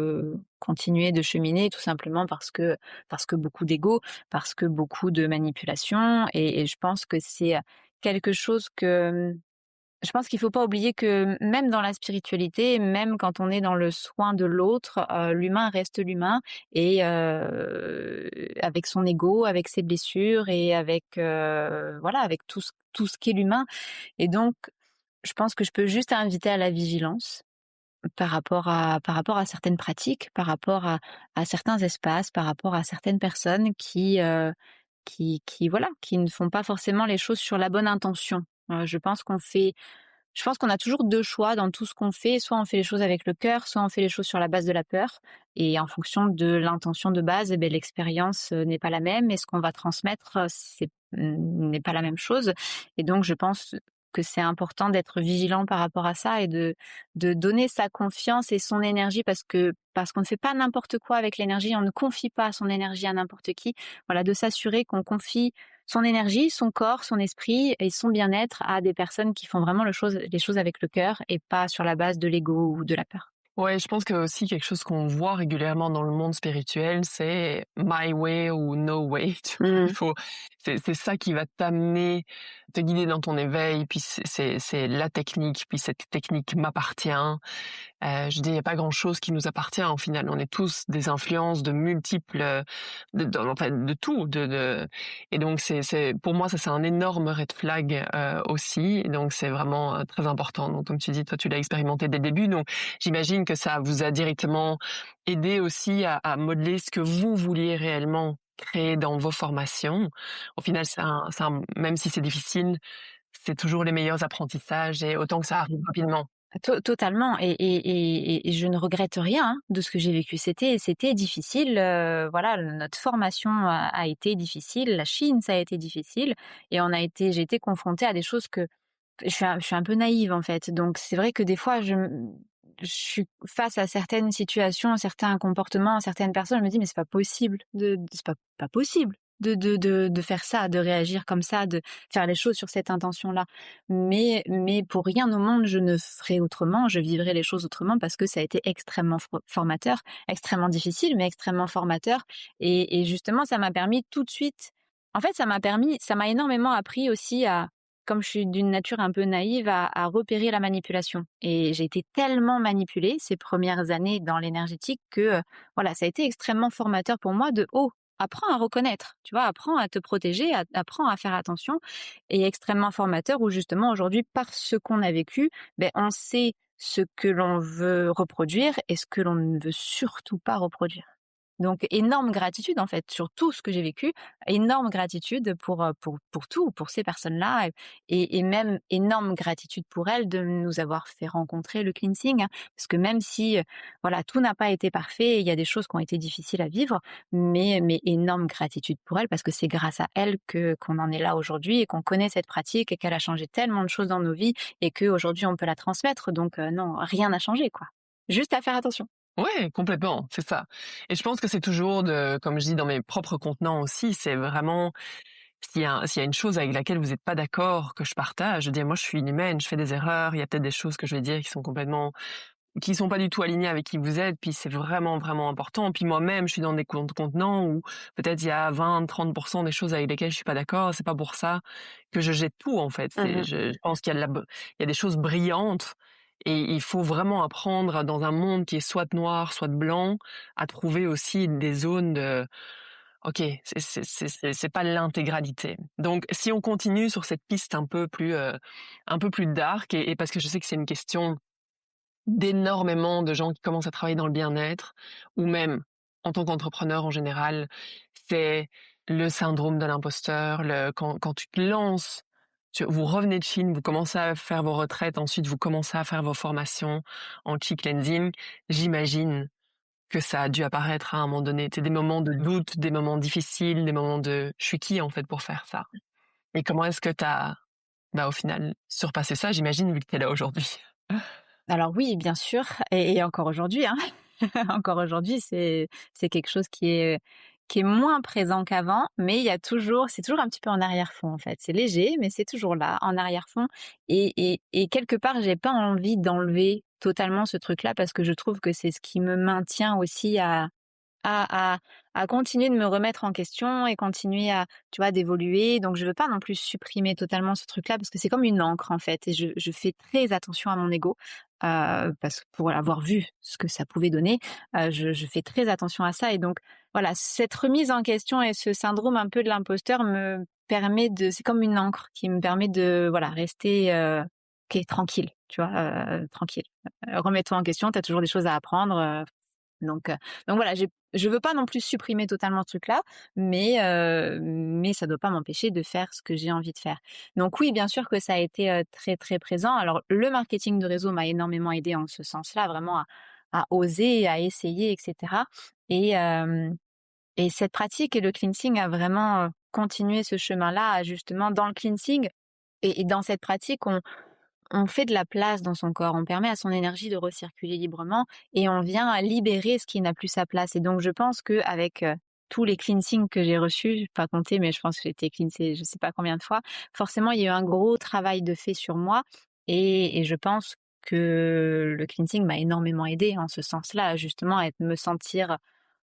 continuer de cheminer tout simplement parce que beaucoup d'ego, parce que beaucoup de manipulation et je pense que c'est, quelque chose que, je pense qu'il faut pas oublier que même dans la spiritualité, même quand on est dans le soin de l'autre, l'humain reste l'humain et avec son ego, avec ses blessures et avec, voilà, avec tout ce qu'est l'humain et donc je pense que je peux juste inviter à la vigilance par rapport à certaines pratiques, par rapport à certains espaces, par rapport à certaines personnes qui voilà, qui ne font pas forcément les choses sur la bonne intention. Je pense qu'on a toujours 2 choix dans tout ce qu'on fait. Soit on fait les choses avec le cœur, soit on fait les choses sur la base de la peur et en fonction de l'intention de base et beh, l'expérience, n'est pas la même et ce qu'on va transmettre, n'est pas la même chose et donc je pense que c'est important d'être vigilant par rapport à ça et de donner sa confiance et son énergie parce qu'on ne fait pas n'importe quoi avec l'énergie, on ne confie pas son énergie à n'importe qui. Voilà, de s'assurer qu'on confie son énergie, son corps, son esprit et son bien-être à des personnes qui font vraiment les choses avec le cœur et pas sur la base de l'ego ou de la peur. Ouais, je pense que aussi quelque chose qu'on voit régulièrement dans le monde spirituel, c'est my way ou no way. Tu vois, il Mmh. faut, c'est ça qui va t'amener, te guider dans ton éveil. Puis c'est la technique. Puis cette technique m'appartient. Je dis, il y a pas grand-chose qui nous appartient au final. On est tous des influences de multiples, enfin de tout, et donc c'est pour moi ça c'est un énorme red flag aussi. Et donc c'est vraiment très important. Donc comme tu dis, toi tu l'as expérimenté dès le début, donc j'imagine que ça vous a directement aidé aussi à modeler ce que vous vouliez réellement créer dans vos formations. Au final, même si c'est difficile, c'est toujours les meilleurs apprentissages et autant que ça arrive rapidement. Totalement et je ne regrette rien, hein, de ce que j'ai vécu. C'était difficile, voilà, notre formation a été difficile, la Chine, ça a été difficile et j'ai été confrontée à des choses que je suis un peu naïve, en fait. Donc c'est vrai que des fois je suis face à certaines situations, certains comportements, certaines personnes, je me dis: «Mais c'est pas possible c'est pas possible de faire ça, de réagir comme ça, de faire les choses sur cette intention-là». Mais pour rien au monde je ne ferais autrement, je vivrais les choses autrement parce que ça a été extrêmement formateur, extrêmement difficile, mais extrêmement formateur et justement ça m'a permis tout de suite en fait ça m'a énormément appris aussi à comme je suis d'une nature un peu naïve à repérer la manipulation et j'ai été tellement manipulée ces premières années dans l'énergétique que, voilà, ça a été extrêmement formateur pour moi de: «Oh, apprends à reconnaître», tu vois? Apprends à te protéger, apprends à faire attention et extrêmement formateur où justement aujourd'hui parce qu'on a vécu, beh, on sait ce que l'on veut reproduire et ce que l'on ne veut surtout pas reproduire. Donc énorme gratitude en fait sur tout ce que j'ai vécu, énorme gratitude pour tout, pour ces personnes-là et même énorme gratitude pour elles de nous avoir fait rencontrer le cleansing, hein. Parce que même si, voilà, tout n'a pas été parfait, il y a des choses qui ont été difficiles à vivre, mais énorme gratitude pour elles parce que c'est grâce à elles que qu'on en est là aujourd'hui et qu'on connaît cette pratique et qu'elle a changé tellement de choses dans nos vies et qu'aujourd'hui on peut la transmettre donc non, rien n'a changé quoi. Juste à faire attention. Ouais, complètement, c'est ça. Et je pense que c'est toujours comme je dis dans mes propres contenants aussi, c'est vraiment s'il y a une chose avec laquelle vous n'êtes pas d'accord, que je partage, je dis moi je suis une humaine, je fais des erreurs, il y a peut-être des choses que je vais dire qui sont pas du tout alignées avec qui vous êtes, puis c'est vraiment, vraiment important. Puis moi-même, je suis dans des contenants où peut-être il y a 20-30% des choses avec lesquelles je suis pas d'accord. C'est pas pour ça que je jette tout, en fait. Mmh. Je pense qu'il y a il y a des choses brillantes et il faut vraiment apprendre dans un monde qui est soit noir, soit blanc, à trouver aussi des zones de OK, c'est pas l'intégralité. Donc si on continue sur cette piste un peu plus dark et parce que je sais que c'est une question d'énormément de gens qui commencent à travailler dans le bien-être ou même en tant qu'entrepreneur en général, c'est le syndrome de l'imposteur, quand tu te lances, vous revenez de Chine, vous commencez à faire vos retraites, ensuite vous commencez à faire vos formations en chi cleansing. J'imagine que ça a dû apparaître à un moment donné. C'est des moments de doute, des moments difficiles, des moments de «Je suis qui en fait pour faire ça?» Et comment est-ce que tu as, bah, au final, surpassé ça, j'imagine, vu que tu es là aujourd'hui? Alors oui, bien sûr et encore aujourd'hui, hein. Encore aujourd'hui, c'est quelque chose qui est moins présent qu'avant, mais il y a toujours c'est toujours un petit peu en arrière-fond, en fait. C'est léger, mais c'est toujours là, en arrière-fond et quelque part, j'ai pas envie d'enlever totalement ce truc-là parce que je trouve que c'est ce qui me maintient aussi à à à continuer de me remettre en question et continuer à, tu vois, d'évoluer. Donc je veux pas non plus supprimer totalement ce truc-là parce que c'est comme une encre, en fait et je fais très attention à mon ego, parce que pour avoir vu ce que ça pouvait donner, je fais très attention à ça et donc voilà, cette remise en question et ce syndrome un peu de l'imposteur me permet de c'est comme une encre qui me permet de, voilà, rester, OK, tranquille, tu vois? Tranquille. Remets-toi en question, tu as toujours des choses à apprendre, donc heu, donc voilà, je veux pas non plus supprimer totalement ce truc-là, mais ça doit pas m'empêcher de faire ce que j'ai envie de faire. Donc oui, bien sûr que ça a été, très, très présent. Alors le marketing de réseau m'a énormément aidé en ce sens-là, vraiment à oser, à essayer et cetera et cette pratique et le cleansing a vraiment, continué ce chemin-là à justement dans le cleansing et dans cette pratique, on fait de la place dans son corps, on permet à son énergie de recirculer librement et on vient libérer ce qui n'a plus sa place et donc je pense qu'avec, tous les cleansings que j'ai reçus, j'ai pas compté, mais je pense que j'ai été cleansée je sais pas combien de fois. Forcément, il y a eu un gros travail de fait sur moi et je pense que le cleansing m'a énormément aidée en ce sens-là, justement à me sentir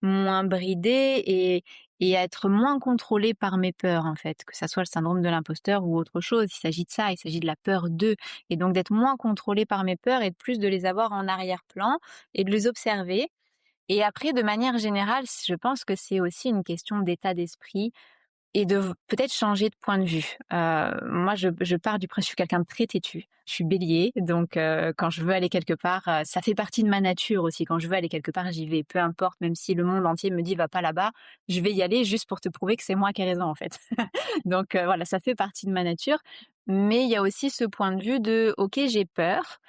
moins bridée et à être moins contrôlée par mes peurs, en fait, que ça soit le syndrome de l'imposteur ou autre chose. Il s'agit de ça, il s'agit de la peur d'eux et donc d'être moins contrôlée par mes peurs et de plus de les avoir en arrière-plan et de les observer et après de manière générale, je pense que c'est aussi une question d'état d'esprit et de peut-être changer de point de vue. Moi je pars du principe je suis quelqu'un de très têtu. Je suis Bélier, donc quand je veux aller quelque part, ça fait partie de ma nature aussi. Quand je veux aller quelque part, j'y vais, peu importe, même si le monde entier me dit: «Va pas là-bas», je vais y aller juste pour te prouver que c'est moi qui ai raison, en fait. Donc voilà, ça fait partie de ma nature. Mais il y a aussi ce point de vue de: «OK, j'ai peur,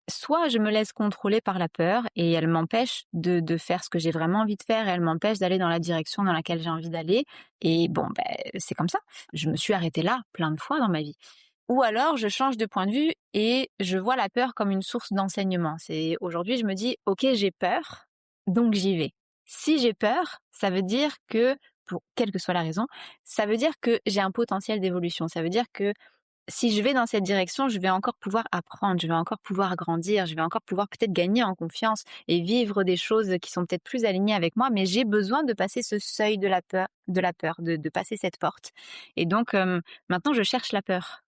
soit je me laisse contrôler par la peur et elle m'empêche de faire ce que j'ai vraiment envie de faire et elle m'empêche d'aller dans la direction dans laquelle j'ai envie d'aller et bon, c'est comme ça. Je me suis arrêtée là plein de fois dans ma vie. Ou alors je change de point de vue et je vois la peur comme une source d'enseignement. C'est aujourd'hui je me dis: «OK, j'ai peur, donc j'y vais». Si j'ai peur, ça veut dire que pour quelle que soit la raison, ça veut dire que j'ai un potentiel d'évolution. Ça veut dire que si je vais dans cette direction, je vais encore pouvoir apprendre, je vais encore pouvoir grandir, je vais encore pouvoir peut-être gagner en confiance et vivre des choses qui sont peut-être plus alignées avec moi, mais j'ai besoin de passer ce seuil de passer cette porte. Et donc maintenant, je cherche la peur.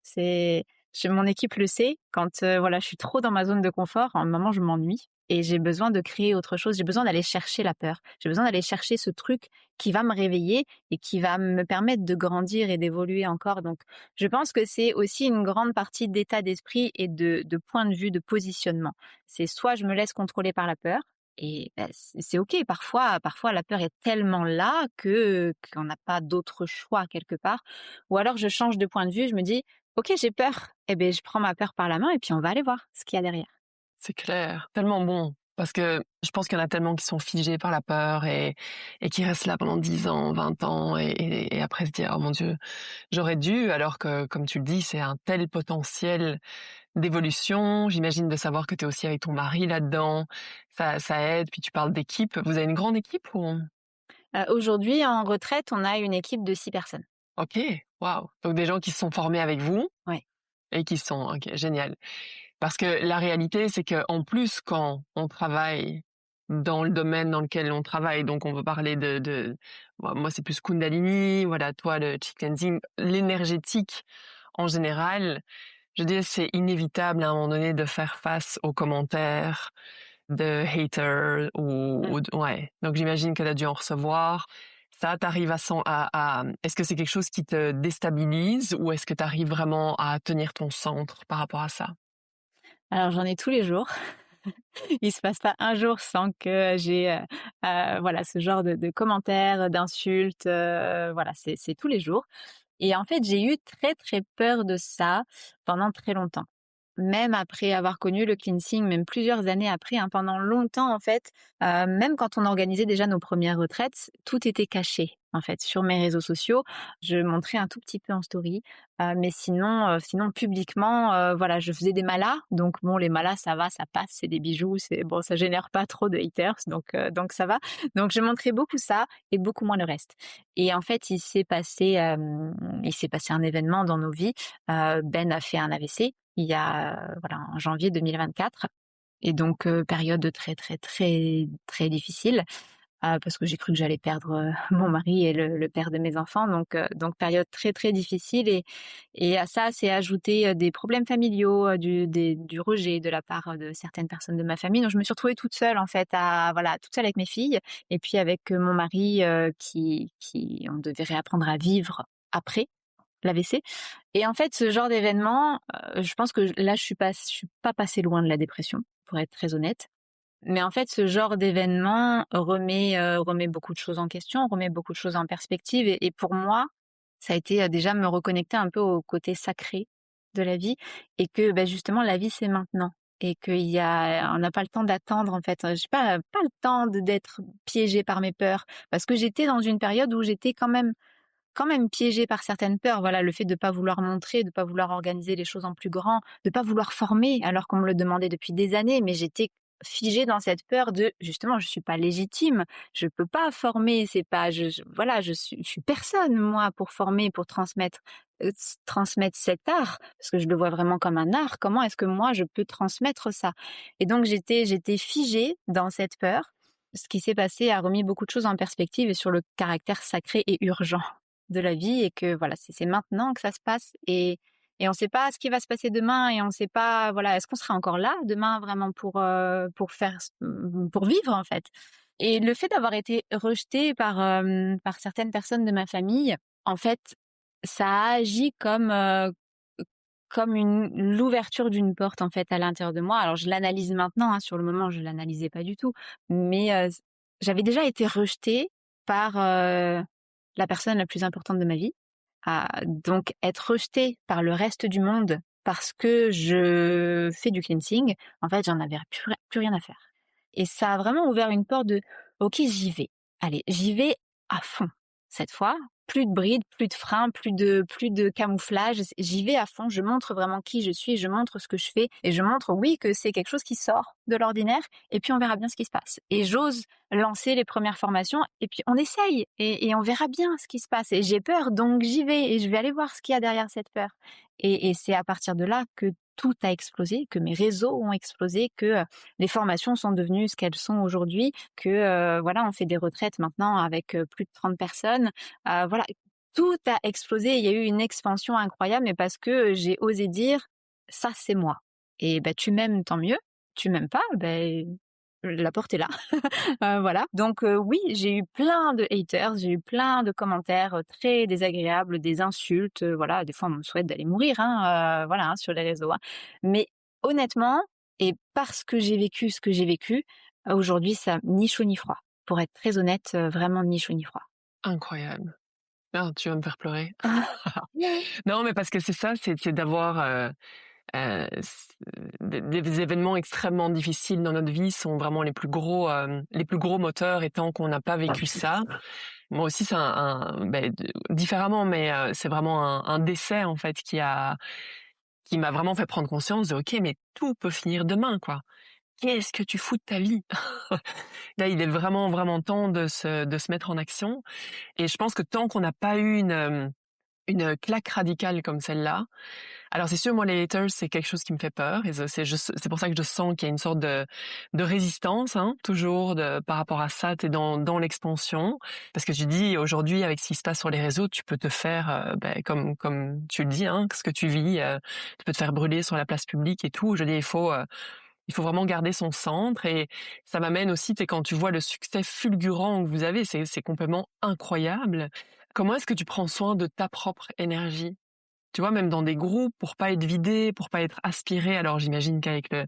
Mon équipe le sait. Quand voilà, je suis trop dans ma zone de confort, à un moment, je m'ennuie et j'ai besoin de créer autre chose. J'ai besoin d'aller chercher la peur. J'ai besoin d'aller chercher ce truc qui va me réveiller et qui va me permettre de grandir et d'évoluer encore. Donc je pense que c'est aussi une grande partie d'état d'esprit et de point de vue, de positionnement. C'est soit je me laisse contrôler par la peur et c'est OK. Parfois la peur est tellement là que qu'on n'a pas d'autre choix quelque part. Ou alors je change de point de vue, je me dis: «OK, j'ai peur». Et ben je prends ma peur par la main et puis on va aller voir ce qu'il y a derrière. C'est clair, tellement bon. Parce que je pense qu'il y en a tellement qui sont figés par la peur et qui restent là pendant 10 ans, 20 ans et après se dire: «Oh mon Dieu, j'aurais dû», alors que comme tu le dis, c'est un tel potentiel d'évolution. J'imagine de savoir que tu es aussi avec ton mari là-dedans, ça aide. Puis tu parles d'équipe. Vous avez une grande équipe ou? Aujourd'hui en retraite, on a une équipe de 6 personnes. OK, waouh! Donc des gens qui se sont formés avec vous Ouais. et qui sont OK, génial. Parce que la réalité, c'est qu'en plus, quand on travaille dans le domaine dans lequel on travaille, donc on veut parler de moi, c'est plus Kundalini, voilà, toi, le chi cleansing, l'énergétique en général, je veux dire, c'est inévitable à un moment donné de faire face aux commentaires de haters ou d ouais, donc j'imagine que tu as dû en recevoir. Ça, tu arrives à est-ce que c'est quelque chose qui te déstabilise ou est-ce que tu arrives vraiment à tenir ton centre par rapport à ça? Alors j'en ai tous les jours. Il se passe pas un jour sans que j'ai, voilà, ce genre de commentaires, d'insultes, voilà, c'est tous les jours et en fait, j'ai eu très, très peur de ça pendant très longtemps. Même après avoir connu le cleansing, même plusieurs années après, hein, pendant longtemps en fait, même quand on organisait déjà nos premières retraites, tout était caché en fait sur mes réseaux sociaux. Je montrais un tout petit peu en story, mais sinon publiquement, voilà, je faisais des malas, donc bon les malas ça va, ça passe, c'est des bijoux, c'est bon, ça génère pas trop de haters donc ça va. Donc je montrais beaucoup ça et beaucoup moins le reste et en fait il s'est passé un événement dans nos vies, Ben a fait un AVC il y a, voilà, en janvier 2024 et donc période très, très, très, très difficile, parce que j'ai cru que j'allais perdre, mon mari et le père de mes enfants donc période très, très difficile et à ça s'est ajouté, des problèmes familiaux, du rejet de la part, de certaines personnes de ma famille. Donc je me suis retrouvée toute seule en fait à voilà, toute seule avec mes filles et puis avec, mon mari, qui on devait réapprendre à vivre après l'AVC et en fait, ce genre d'événement, je pense que là, je suis pas passée loin de la dépression, pour être très honnête. Mais en fait, ce genre d'événement remet beaucoup de choses en question, remet beaucoup de choses en perspective et pour moi, ça a été, déjà me reconnecter un peu au côté sacré de la vie et que, justement la vie c'est maintenant et on n'a pas le temps d'attendre en fait. J'ai pas le temps d'être piégée par mes peurs parce que j'étais dans une période où j'étais quand même piégée par certaines peurs. Voilà, le fait de pas vouloir montrer, de pas vouloir organiser les choses en plus grand, de pas vouloir former alors qu'on me le demandait depuis des années, mais j'étais figée dans cette peur de justement, je suis pas légitime, je peux pas former, c'est pas voilà, je suis personne moi pour former, pour transmettre cet art, parce que je le vois vraiment comme un art. Comment est-ce que moi je peux transmettre ça? Et donc j'étais figée dans cette peur. Ce qui s'est passé a remis beaucoup de choses en perspective et sur le caractère sacré et urgent de la vie et que voilà, c'est maintenant que ça se passe et on ne sait pas ce qui va se passer demain et on ne sait pas, voilà, est-ce qu'on sera encore là demain vraiment pour vivre en fait? Et le fait d'avoir été rejetée par certaines personnes de ma famille, en fait, ça a agi comme l'ouverture d'une porte en fait à l'intérieur de moi. Alors je l'analyse maintenant, hein, sur le moment je l'analysais pas du tout, mais j'avais déjà été rejetée par, la personne la plus importante de ma vie. Ah, donc être rejetée par le reste du monde parce que je fais du cleansing, en fait, j'en avais plus rien à faire. Et ça a vraiment ouvert une porte de: «OK, j'y vais. Allez, j'y vais à fond cette fois. Plus de bride, plus de frein, plus de camouflage. J'y vais à fond, je montre vraiment qui je suis, je montre ce que je fais et je montre, oui, que c'est quelque chose qui sort de l'ordinaire et puis on verra bien ce qui se passe». Et j'ose lancer les premières formations et puis on essaye et on verra bien ce qui se passe et j'ai peur donc j'y vais et je vais aller voir ce qu'il y a derrière cette peur et c'est à partir de là que tout a explosé, que mes réseaux ont explosé, que, les formations sont devenues ce qu'elles sont aujourd'hui, que, voilà, on fait des retraites maintenant avec, plus de 30 personnes. Voilà, tout a explosé. Il y a eu une expansion incroyable, mais parce que j'ai osé dire: «Ça, c'est moi» et bah, tu m'aimes, tant mieux. Tu m'aimes pas, beh, la porte est là. Voilà. Donc oui, j'ai eu plein de haters, j'ai eu plein de commentaires, très désagréables, des insultes, voilà. Des fois, on me souhaite d'aller mourir, hein, voilà, hein, sur les réseaux, hein. Mais honnêtement et parce que j'ai vécu ce que j'ai vécu, aujourd'hui, ça ni chaud ni froid. Pour être très honnête, vraiment ni chaud ni froid. Incroyable. Non, tu vas me faire pleurer. Non, mais parce que c'est ça, c'est d'avoir, s des événements extrêmement difficiles dans notre vie sont vraiment les plus gros moteurs et tant qu'on n'a pas vécu ça, moi aussi c'est beh, différemment, mais c'est vraiment un décès en fait qui m'a vraiment fait prendre conscience de: «OK, mais tout peut finir demain, quoi. Qu'est-ce que tu fous de ta vie?» Là, il est vraiment, vraiment temps de se mettre en action et je pense que tant qu'on n'a pas eu une claque radicale comme celle-là. Alors c'est sûr, moi les haters, c'est quelque chose qui me fait peur et c'est pour ça que je sens qu'il y a une sorte de résistance, hein, toujours par rapport à ça, tu es dans l'expansion. Parce que tu dis aujourd'hui avec ce qui se passe sur les réseaux, tu peux te faire, comme tu le dis, hein, ce que tu vis, tu peux te faire brûler sur la place publique et tout. Je dis il faut vraiment garder son centre et ça m'amène aussi, tu sais, quand tu vois le succès fulgurant que vous avez, c'est complètement incroyable. Comment est-ce que tu prends soin de ta propre énergie? Tu vois, même dans des groupes, pour pas être vidé, pour pas être aspiré. Alors j'imagine qu'avec le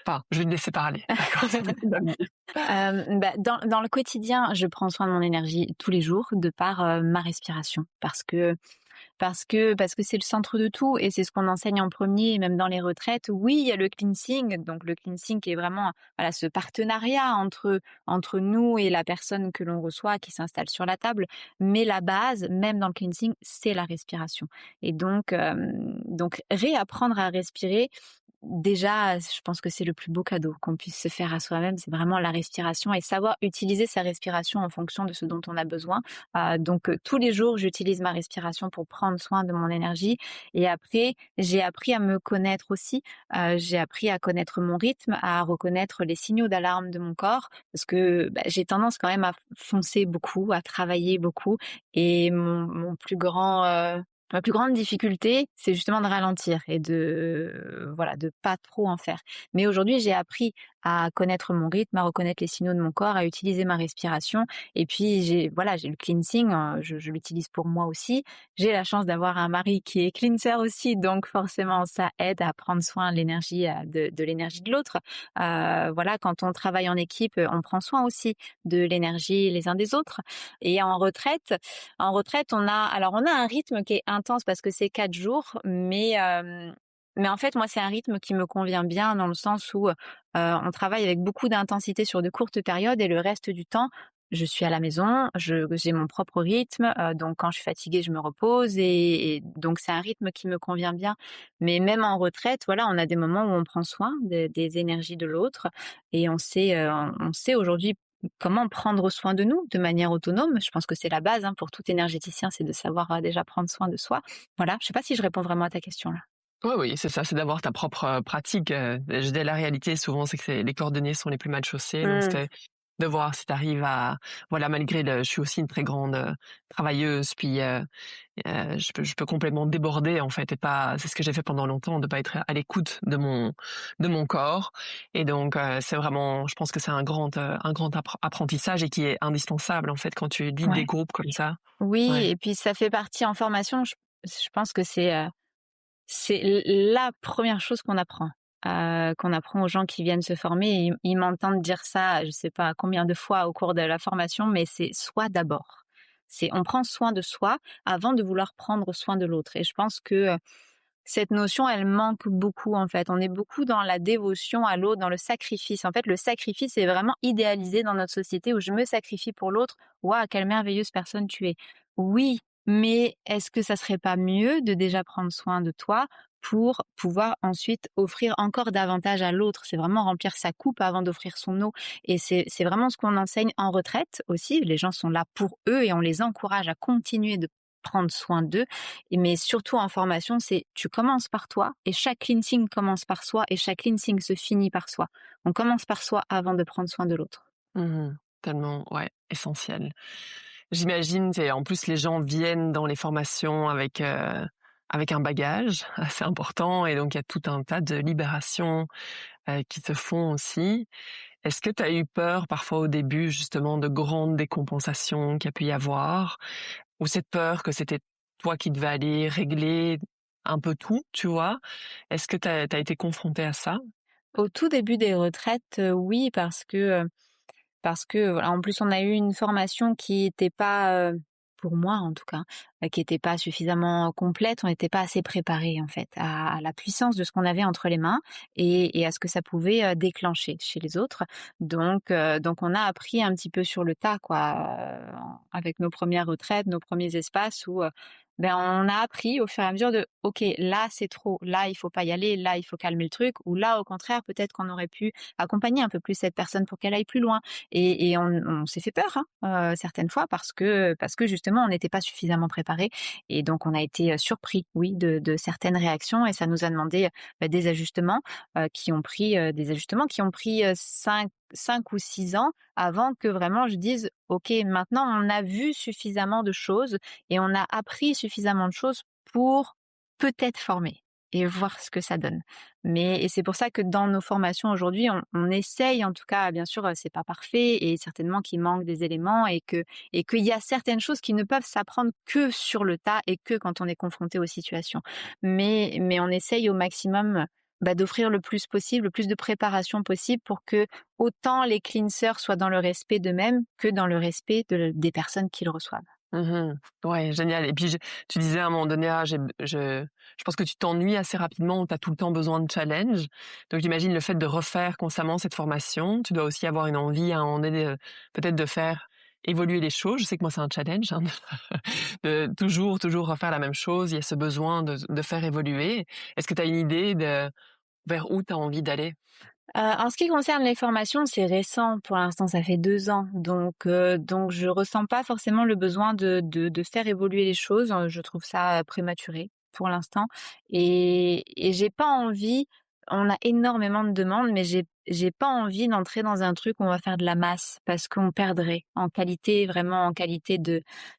enfin, je vais te laisser parler, d'accord? C'est beaucoup d'amour. Bah, dans le quotidien, je prends soin de mon énergie tous les jours de par, ma respiration parce que c'est le centre de tout et c'est ce qu'on enseigne en premier, même dans les retraites. Oui, il y a le cleansing, donc le cleansing qui est vraiment, voilà, ce partenariat entre nous et la personne que l'on reçoit qui s'installe sur la table. Mais la base, même dans le cleansing, c'est la respiration et donc réapprendre à respirer, déjà, je pense que c'est le plus beau cadeau qu'on puisse se faire à soi-même, c'est vraiment la respiration et savoir utiliser sa respiration en fonction de ce dont on a besoin. Donc tous les jours, j'utilise ma respiration pour prendre soin de mon énergie et après, j'ai appris à me connaître aussi. J'ai appris à connaître mon rythme, à reconnaître les signaux d'alarme de mon corps parce que, bah, j'ai tendance quand même à foncer beaucoup, à travailler beaucoup et mon plus grand, ma plus grande difficulté, c'est justement de ralentir et voilà, de pas trop en faire. Mais aujourd'hui, j'ai appris à connaître mon rythme, à reconnaître les signaux de mon corps, à utiliser ma respiration et puis j'ai le cleansing, je l'utilise pour moi aussi. J'ai la chance d'avoir un mari qui est cleanser aussi, donc forcément ça aide à prendre soin de l'énergie, de l'énergie de l'autre. Voilà, quand on travaille en équipe, on prend soin aussi de l'énergie les uns des autres et en retraite, on a un rythme qui est intense parce que c'est 4 jours, mais en fait, moi, c'est un rythme qui me convient bien dans le sens où, on travaille avec beaucoup d'intensité sur de courtes périodes et le reste du temps, je suis à la maison, j'ai mon propre rythme, donc quand je suis fatiguée, je me repose et donc c'est un rythme qui me convient bien. Mais même en retraite, voilà, on a des moments où on prend soin des énergies de l'autre et on sait aujourd'hui comment prendre soin de nous de manière autonome. Je pense que c'est la base, hein, pour tout énergéticien, c'est de savoir, déjà prendre soin de soi. Voilà, je sais pas si je réponds vraiment à ta question là. Oui, oui, c'est ça, c'est d'avoir ta propre, pratique, je dis la réalité souvent, c'est que c'est les cordonniers sont les plus mal chaussés, donc Mmh. c'était de voir si tu arrives à voilà, malgré le je suis aussi une très grande, travailleuse, puis, je peux complètement déborder, en fait, et pas c'est ce que j'ai fait pendant longtemps, de pas être à l'écoute de mon corps, et donc, c'est vraiment je pense que c'est un grand apprentissage et qui est indispensable, en fait, quand tu leads des Ouais. groupes comme ça. Oui Ouais. et puis ça fait partie en formation, je pense que c'est la première chose qu'on apprend aux gens qui viennent se former. Ils m'entendent dire ça, je sais pas combien de fois au cours de la formation, mais c'est soi d'abord. C'est on prend soin de soi avant de vouloir prendre soin de l'autre et je pense que, cette notion, elle manque beaucoup, en fait. On est beaucoup dans la dévotion à l'autre, dans le sacrifice. En fait, le sacrifice est vraiment idéalisé dans notre société où je me sacrifie pour l'autre. Waouh, quelle merveilleuse personne tu es. Oui, mais est-ce que ça serait pas mieux de déjà prendre soin de toi pour pouvoir ensuite offrir encore davantage à l'autre? C'est vraiment remplir sa coupe avant d'offrir son eau. Et c'est vraiment ce qu'on enseigne en retraite aussi. Les gens sont là pour eux et on les encourage à continuer de prendre soin d'eux mais surtout en formation, c'est tu commences par toi et chaque cleansing commence par soi et chaque cleansing se finit par soi. On commence par soi avant de prendre soin de l'autre. Mmh. Tellement, ouais, essentiel. J'imagine, c'est en plus les gens viennent dans les formations avec un bagage assez important, et donc il y a tout un tas de libérations, qui se font aussi. Est-ce que tu as eu peur parfois au début justement de grandes décompensations qu'il y a pu y avoir? Ou cette peur que c'était toi qui devais aller régler un peu tout, tu vois? Est-ce que tu as été confronté à ça? Au tout début des retraites, oui parce que, voilà, en plus on a eu une formation qui était pas, pour moi en tout cas, qui était pas suffisamment complète. On n'était pas assez préparés en fait à la puissance de ce qu'on avait entre les mains et à ce que ça pouvait, déclencher chez les autres. Donc on a appris un petit peu sur le tas quoi, avec nos premières retraites, nos premiers espaces où, ben, on a appris au fur et à mesure de: «OK, là c'est trop, là il faut pas y aller, là il faut calmer le truc» ou là au contraire peut-être qu'on aurait pu accompagner un peu plus cette personne pour qu'elle aille plus loin. Et on s'est fait peur, hein, certaines fois parce que justement on n'était pas suffisamment préparés et donc on a été, surpris, oui, de certaines réactions et ça nous a demandé, des ajustements, qui ont pris, 5 ou 6 ans avant que vraiment je dise: «OK, maintenant on a vu suffisamment de choses et on a appris suffisamment de choses pour peut-être former et voir ce que ça donne». Mais et c'est pour ça que dans nos formations aujourd'hui, on essaye en tout cas, bien sûr, c'est pas parfait et certainement qu'il manque des éléments et qu'il y a certaines choses qui ne peuvent s'apprendre que sur le tas et que quand on est confronté aux situations. Mais on essaye au maximum, d'offrir le plus possible, le plus de préparation possible pour que autant les cleansers soient dans le respect d'eux-mêmes que dans le respect des personnes qui le reçoivent. Mmh. Ouais, génial, et puis tu disais à un moment donné: «Ah je pense que tu t'ennuies assez rapidement ou tu as tout le temps besoin de challenge». Donc j'imagine le fait de refaire constamment cette formation, tu dois aussi avoir une envie à un moment donné, peut-être de faire évoluer les choses. Je sais que moi c'est un challenge, hein, de toujours refaire la même chose. Il y a ce besoin de faire évoluer. Est-ce que tu as une idée de vers où tu as envie d'aller? En ce qui concerne les formations, c'est récent. Pour l'instant, ça fait 2 ans, donc je ressens pas forcément le besoin de faire évoluer les choses. Je trouve ça, prématuré pour l'instant et j'ai pas envie on a énormément de demandes, mais j'ai pas envie d'entrer dans un truc où on va faire de la masse parce qu'on perdrait en qualité, vraiment en qualité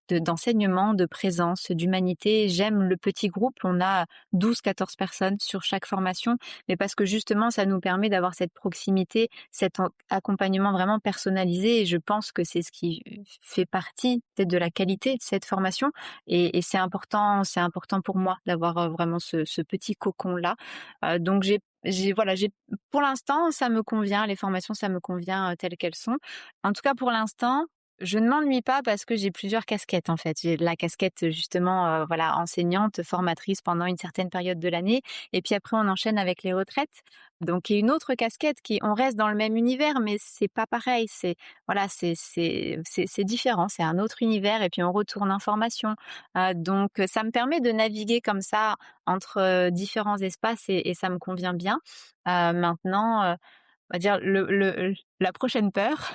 d'enseignement, de présence, d'humanité. J'aime le petit groupe. On a 12, 14 personnes sur chaque formation mais parce que justement, ça nous permet d'avoir cette proximité, cet accompagnement vraiment personnalisé et je pense que c'est ce qui fait partie peut-être de la qualité de cette formation et c'est important pour moi d'avoir, vraiment ce petit cocon-là. Donc j'ai pour l'instant, ça me convient, les formations, ça me convient, telles qu'elles sont. En tout cas pour l'instant, je ne m'ennuie pas parce que j'ai plusieurs casquettes, en fait. J'ai la casquette, justement, voilà, enseignante, formatrice pendant une certaine période de l'année et puis après on enchaîne avec les retraites. Donc il y a une autre casquette qui on reste dans le même univers, mais c'est pas pareil. C'est voilà, c'est différent, c'est un autre univers et puis on retourne en formation. Donc ça me permet de naviguer comme ça entre, différents espaces et ça me convient bien. Maintenant, on va dire la prochaine peur,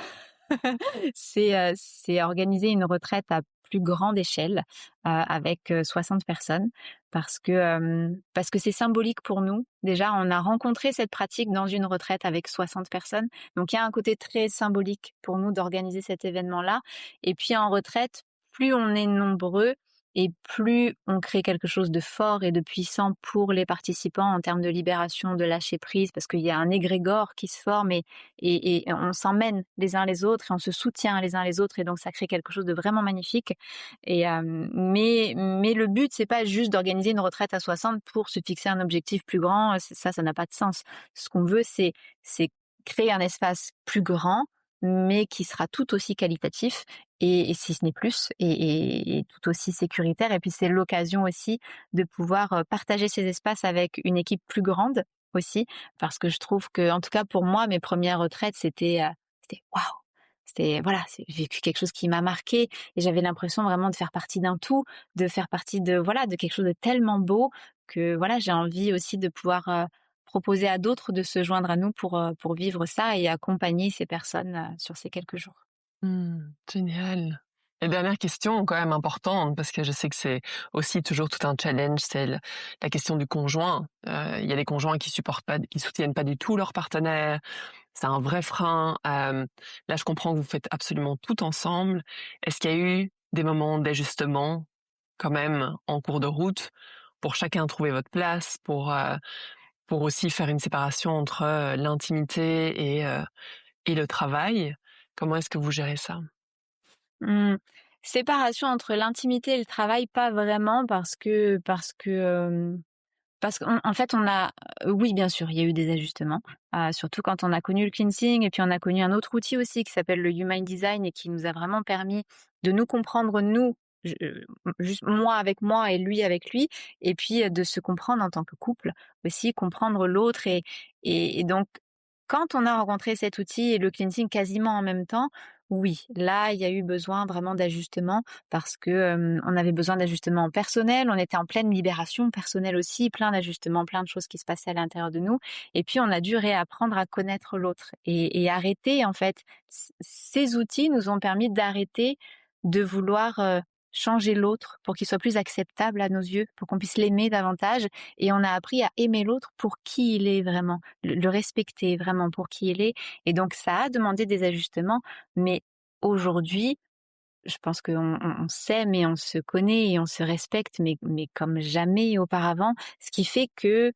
c'est organiser une retraite à plus grande échelle, avec, 60 personnes parce que c'est symbolique pour nous. Déjà, on a rencontré cette pratique dans une retraite avec 60 personnes, donc il y a un côté très symbolique pour nous d'organiser cet événement-là et puis en retraite, plus on est nombreux et plus on crée quelque chose de fort et de puissant pour les participants en termes de libération, de lâcher prise, parce qu'il y a un égrégore qui se forme et on s'emmène les uns les autres et on se soutient les uns les autres et donc ça crée quelque chose de vraiment magnifique mais le but, c'est pas juste d'organiser une retraite à 60 pour se fixer un objectif plus grand, ça n'a pas de sens. Ce qu'on veut, c'est créer un espace plus grand, mais qui sera tout aussi qualitatif et si ce n'est plus et tout aussi sécuritaire et puis c'est l'occasion aussi de pouvoir, partager ces espaces avec une équipe plus grande aussi. Parce que je trouve que, en tout cas pour moi, mes premières retraites, c'était waouh! C'était voilà, j'ai vécu quelque chose qui m'a marqué et j'avais l'impression vraiment de faire partie d'un tout, de faire partie de voilà, de quelque chose de tellement beau que voilà, j'ai envie aussi de pouvoir, proposer à d'autres de se joindre à nous pour vivre ça et accompagner ces personnes, sur ces quelques jours. Génial. Et dernière question quand même importante, parce que je sais que c'est aussi toujours tout un challenge, c'est la question du conjoint. Il y a des conjoints qui supportent pas, qui soutiennent pas du tout leur partenaire. C'est un vrai frein. Là, je comprends que vous faites absolument tout ensemble. Est-ce qu'il y a eu des moments d'ajustement quand même en cours de route pour chacun trouver votre place, pour aussi faire une séparation entre l'intimité et le travail? Comment est-ce que vous gérez ça? Mmh. Séparation entre l'intimité et le travail, pas vraiment parce qu'en en fait, on a oui, bien sûr, il y a eu des ajustements, surtout quand on a connu le cleansing et puis on a connu un autre outil aussi qui s'appelle le Human Design et qui nous a vraiment permis de nous comprendre nous, je juste moi avec moi et lui avec lui et puis, de se comprendre en tant que couple aussi, comprendre l'autre et donc quand on a rencontré cet outil et le cleansing quasiment en même temps, oui, là, il y a eu besoin vraiment d'ajustements parce que, on avait besoin d'ajustements personnels, on était en pleine libération personnelle aussi, plein d'ajustements, plein de choses qui se passaient à l'intérieur de nous et puis on a dû réapprendre à connaître l'autre et arrêter en fait ces outils nous ont permis d'arrêter de vouloir, changer l'autre pour qu'il soit plus acceptable à nos yeux, pour qu'on puisse l'aimer davantage et on a appris à aimer l'autre pour qui il est vraiment, le respecter vraiment pour qui il est et donc ça a demandé des ajustements mais aujourd'hui, je pense qu'on s'aime et on se connaît et on se respecte, mais comme jamais auparavant. Ce qui fait que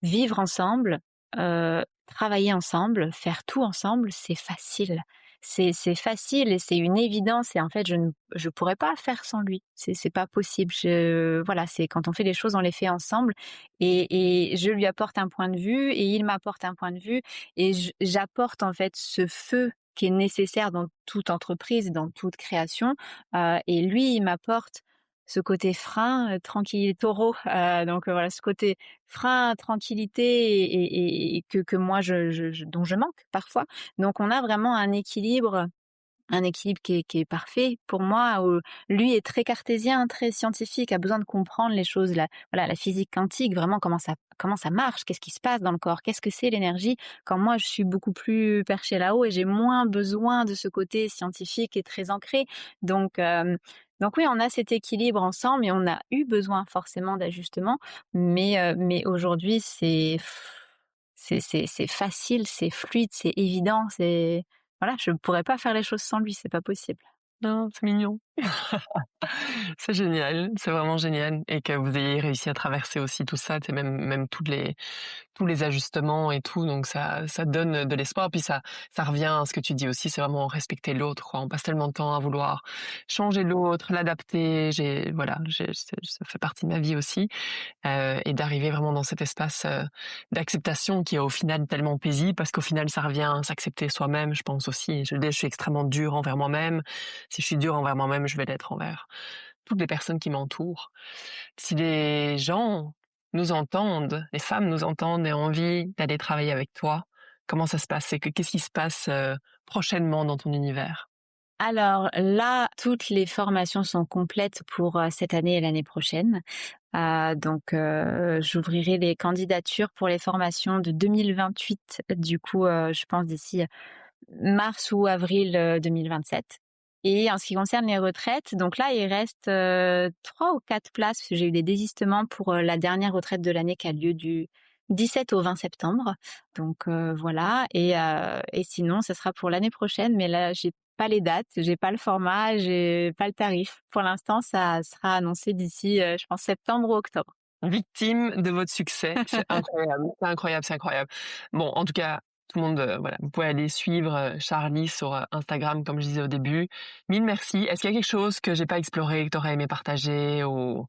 vivre ensemble, travailler ensemble, faire tout ensemble, c'est facile. C'est facile et c'est une évidence et en fait, je pourrais pas faire sans lui. C'est pas possible. Voilà, c'est quand on fait les choses, on les fait ensemble et je lui apporte un point de vue et il m'apporte un point de vue et j'apporte en fait ce feu qui est nécessaire dans toute entreprise, dans toute création, et lui, il m'apporte ce côté frein, tranquille taureau, donc voilà, ce côté frein, tranquillité et que moi je dont je manque parfois. Donc on a vraiment un équilibre qui est parfait pour moi, où lui est très cartésien, très scientifique, a besoin de comprendre les choses, la physique quantique, vraiment comment ça marche, qu'est-ce qui se passe dans le corps, qu'est-ce que c'est l'énergie? Quand moi je suis beaucoup plus perchée là-haut et j'ai moins besoin de ce côté scientifique et très ancré. Donc donc oui, on a cet équilibre ensemble et on a eu besoin forcément d'ajustements, mais aujourd'hui c'est facile, c'est fluide, c'est évident, c'est voilà, je ne pourrais pas faire les choses sans lui, c'est pas possible. Non, c'est mignon. C'est génial, c'est vraiment génial et que vous ayez réussi à traverser aussi tout ça, tu même tous les ajustements et tout, donc ça donne de l'espoir. Puis ça revient à ce que tu dis aussi, c'est vraiment respecter l'autre, quoi. On passe tellement de temps à vouloir changer l'autre, l'adapter. Ça fait partie de ma vie aussi, et d'arriver vraiment dans cet espace, d'acceptation qui est au final tellement paisible parce qu'au final ça revient à s'accepter soi-même, je pense aussi. Je suis extrêmement dure envers moi-même. Si je suis dure envers moi-même, je vais l'être envers toutes les personnes qui m'entourent. Si les gens nous entendent, les femmes nous entendent et ont envie d'aller travailler avec toi, comment ça se passe? Qu'est-ce qui se passe, prochainement dans ton univers? Alors là, toutes les formations sont complètes pour, cette année et l'année prochaine. Donc j'ouvrirai les candidatures pour les formations de 2028 du coup, je pense d'ici mars ou avril, 2027. Et en ce qui concerne les retraites, donc là, il reste, 3 ou 4 places, parce que j'ai eu des désistements pour, la dernière retraite de l'année qui a lieu du 17 au 20 septembre. Donc voilà et sinon ça sera pour l'année prochaine, mais là, j'ai pas les dates, j'ai pas le format, j'ai pas le tarif. Pour l'instant, ça sera annoncé d'ici, je pense septembre ou octobre. Victime de votre succès, c'est incroyable, c'est incroyable, c'est incroyable. Bon, en tout cas, tout le monde, voilà, vous pouvez aller suivre, Charlie sur, Instagram comme je disais au début. Mille merci. Est-ce qu'il y a quelque chose que j'ai pas exploré, que tu aurais aimé partager ou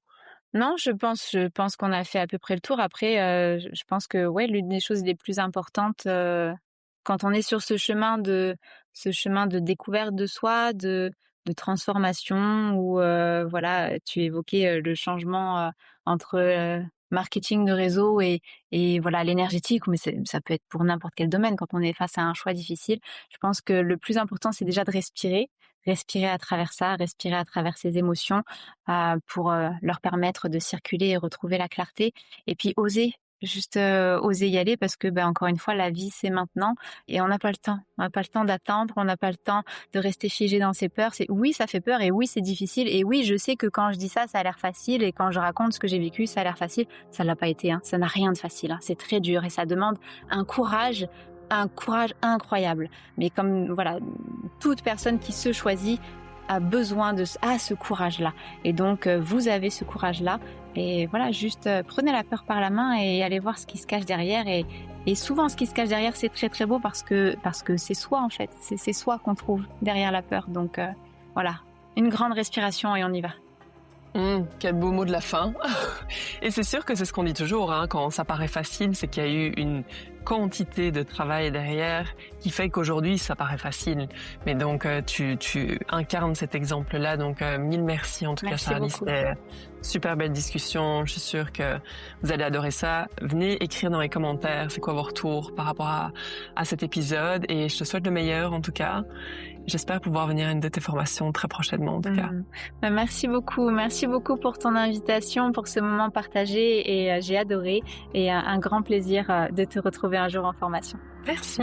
Non, je pense qu'on a fait à peu près le tour. Après, je pense que, ouais, l'une des choses les plus importantes, quand on est sur ce chemin de découverte de soi, de transformation où, voilà, tu évoquais, le changement, entre, marketing de réseau et voilà l'énergétique, mais ça peut être pour n'importe quel domaine quand on est face à un choix difficile. Je pense que le plus important, c'est déjà de respirer à travers ça, respirer à travers ses émotions, pour, leur permettre de circuler et retrouver la clarté et puis oser, juste, oser y aller parce que, ben, encore une fois, la vie, c'est maintenant et on n'a pas le temps. On n'a pas le temps d'attendre, on n'a pas le temps de rester figé dans ses peurs. C'est oui, ça fait peur et oui, c'est difficile et oui, je sais que quand je dis ça, ça a l'air facile et quand je raconte ce que j'ai vécu, ça a l'air facile. Ça l'a pas été, hein. Ça n'a rien de facile, hein. C'est très dur et ça demande un courage incroyable. Mais comme voilà, toute personne qui se choisit a besoin a ce courage-là. Et donc, vous avez ce courage-là. Et voilà, juste prenez la peur par la main et allez voir ce qui se cache derrière. Et souvent, ce qui se cache derrière, c'est très très beau parce que c'est soi en fait. C'est soi qu'on trouve derrière la peur. Donc voilà, une grande respiration et on y va. Quel beau mot de la fin. Et c'est sûr que c'est ce qu'on dit toujours, hein, quand ça paraît facile, c'est qu'il y a eu une quantité de travail derrière qui fait qu'aujourd'hui ça paraît facile. Mais donc tu incarnes cet exemple-là, donc mille merci en tout cas Merci Charlie, beaucoup. c'était super belle discussion. Je suis sûre que vous allez adorer ça. Venez écrire dans les commentaires c'est quoi vos retours par rapport à cet épisode et je te souhaite le meilleur en tout cas. J'espère pouvoir venir à une de tes formations très prochainement en tout cas. Bah, merci beaucoup pour ton invitation, pour ce moment partagé et j'ai adoré et un grand plaisir de te retrouver un jour en formation. Merci.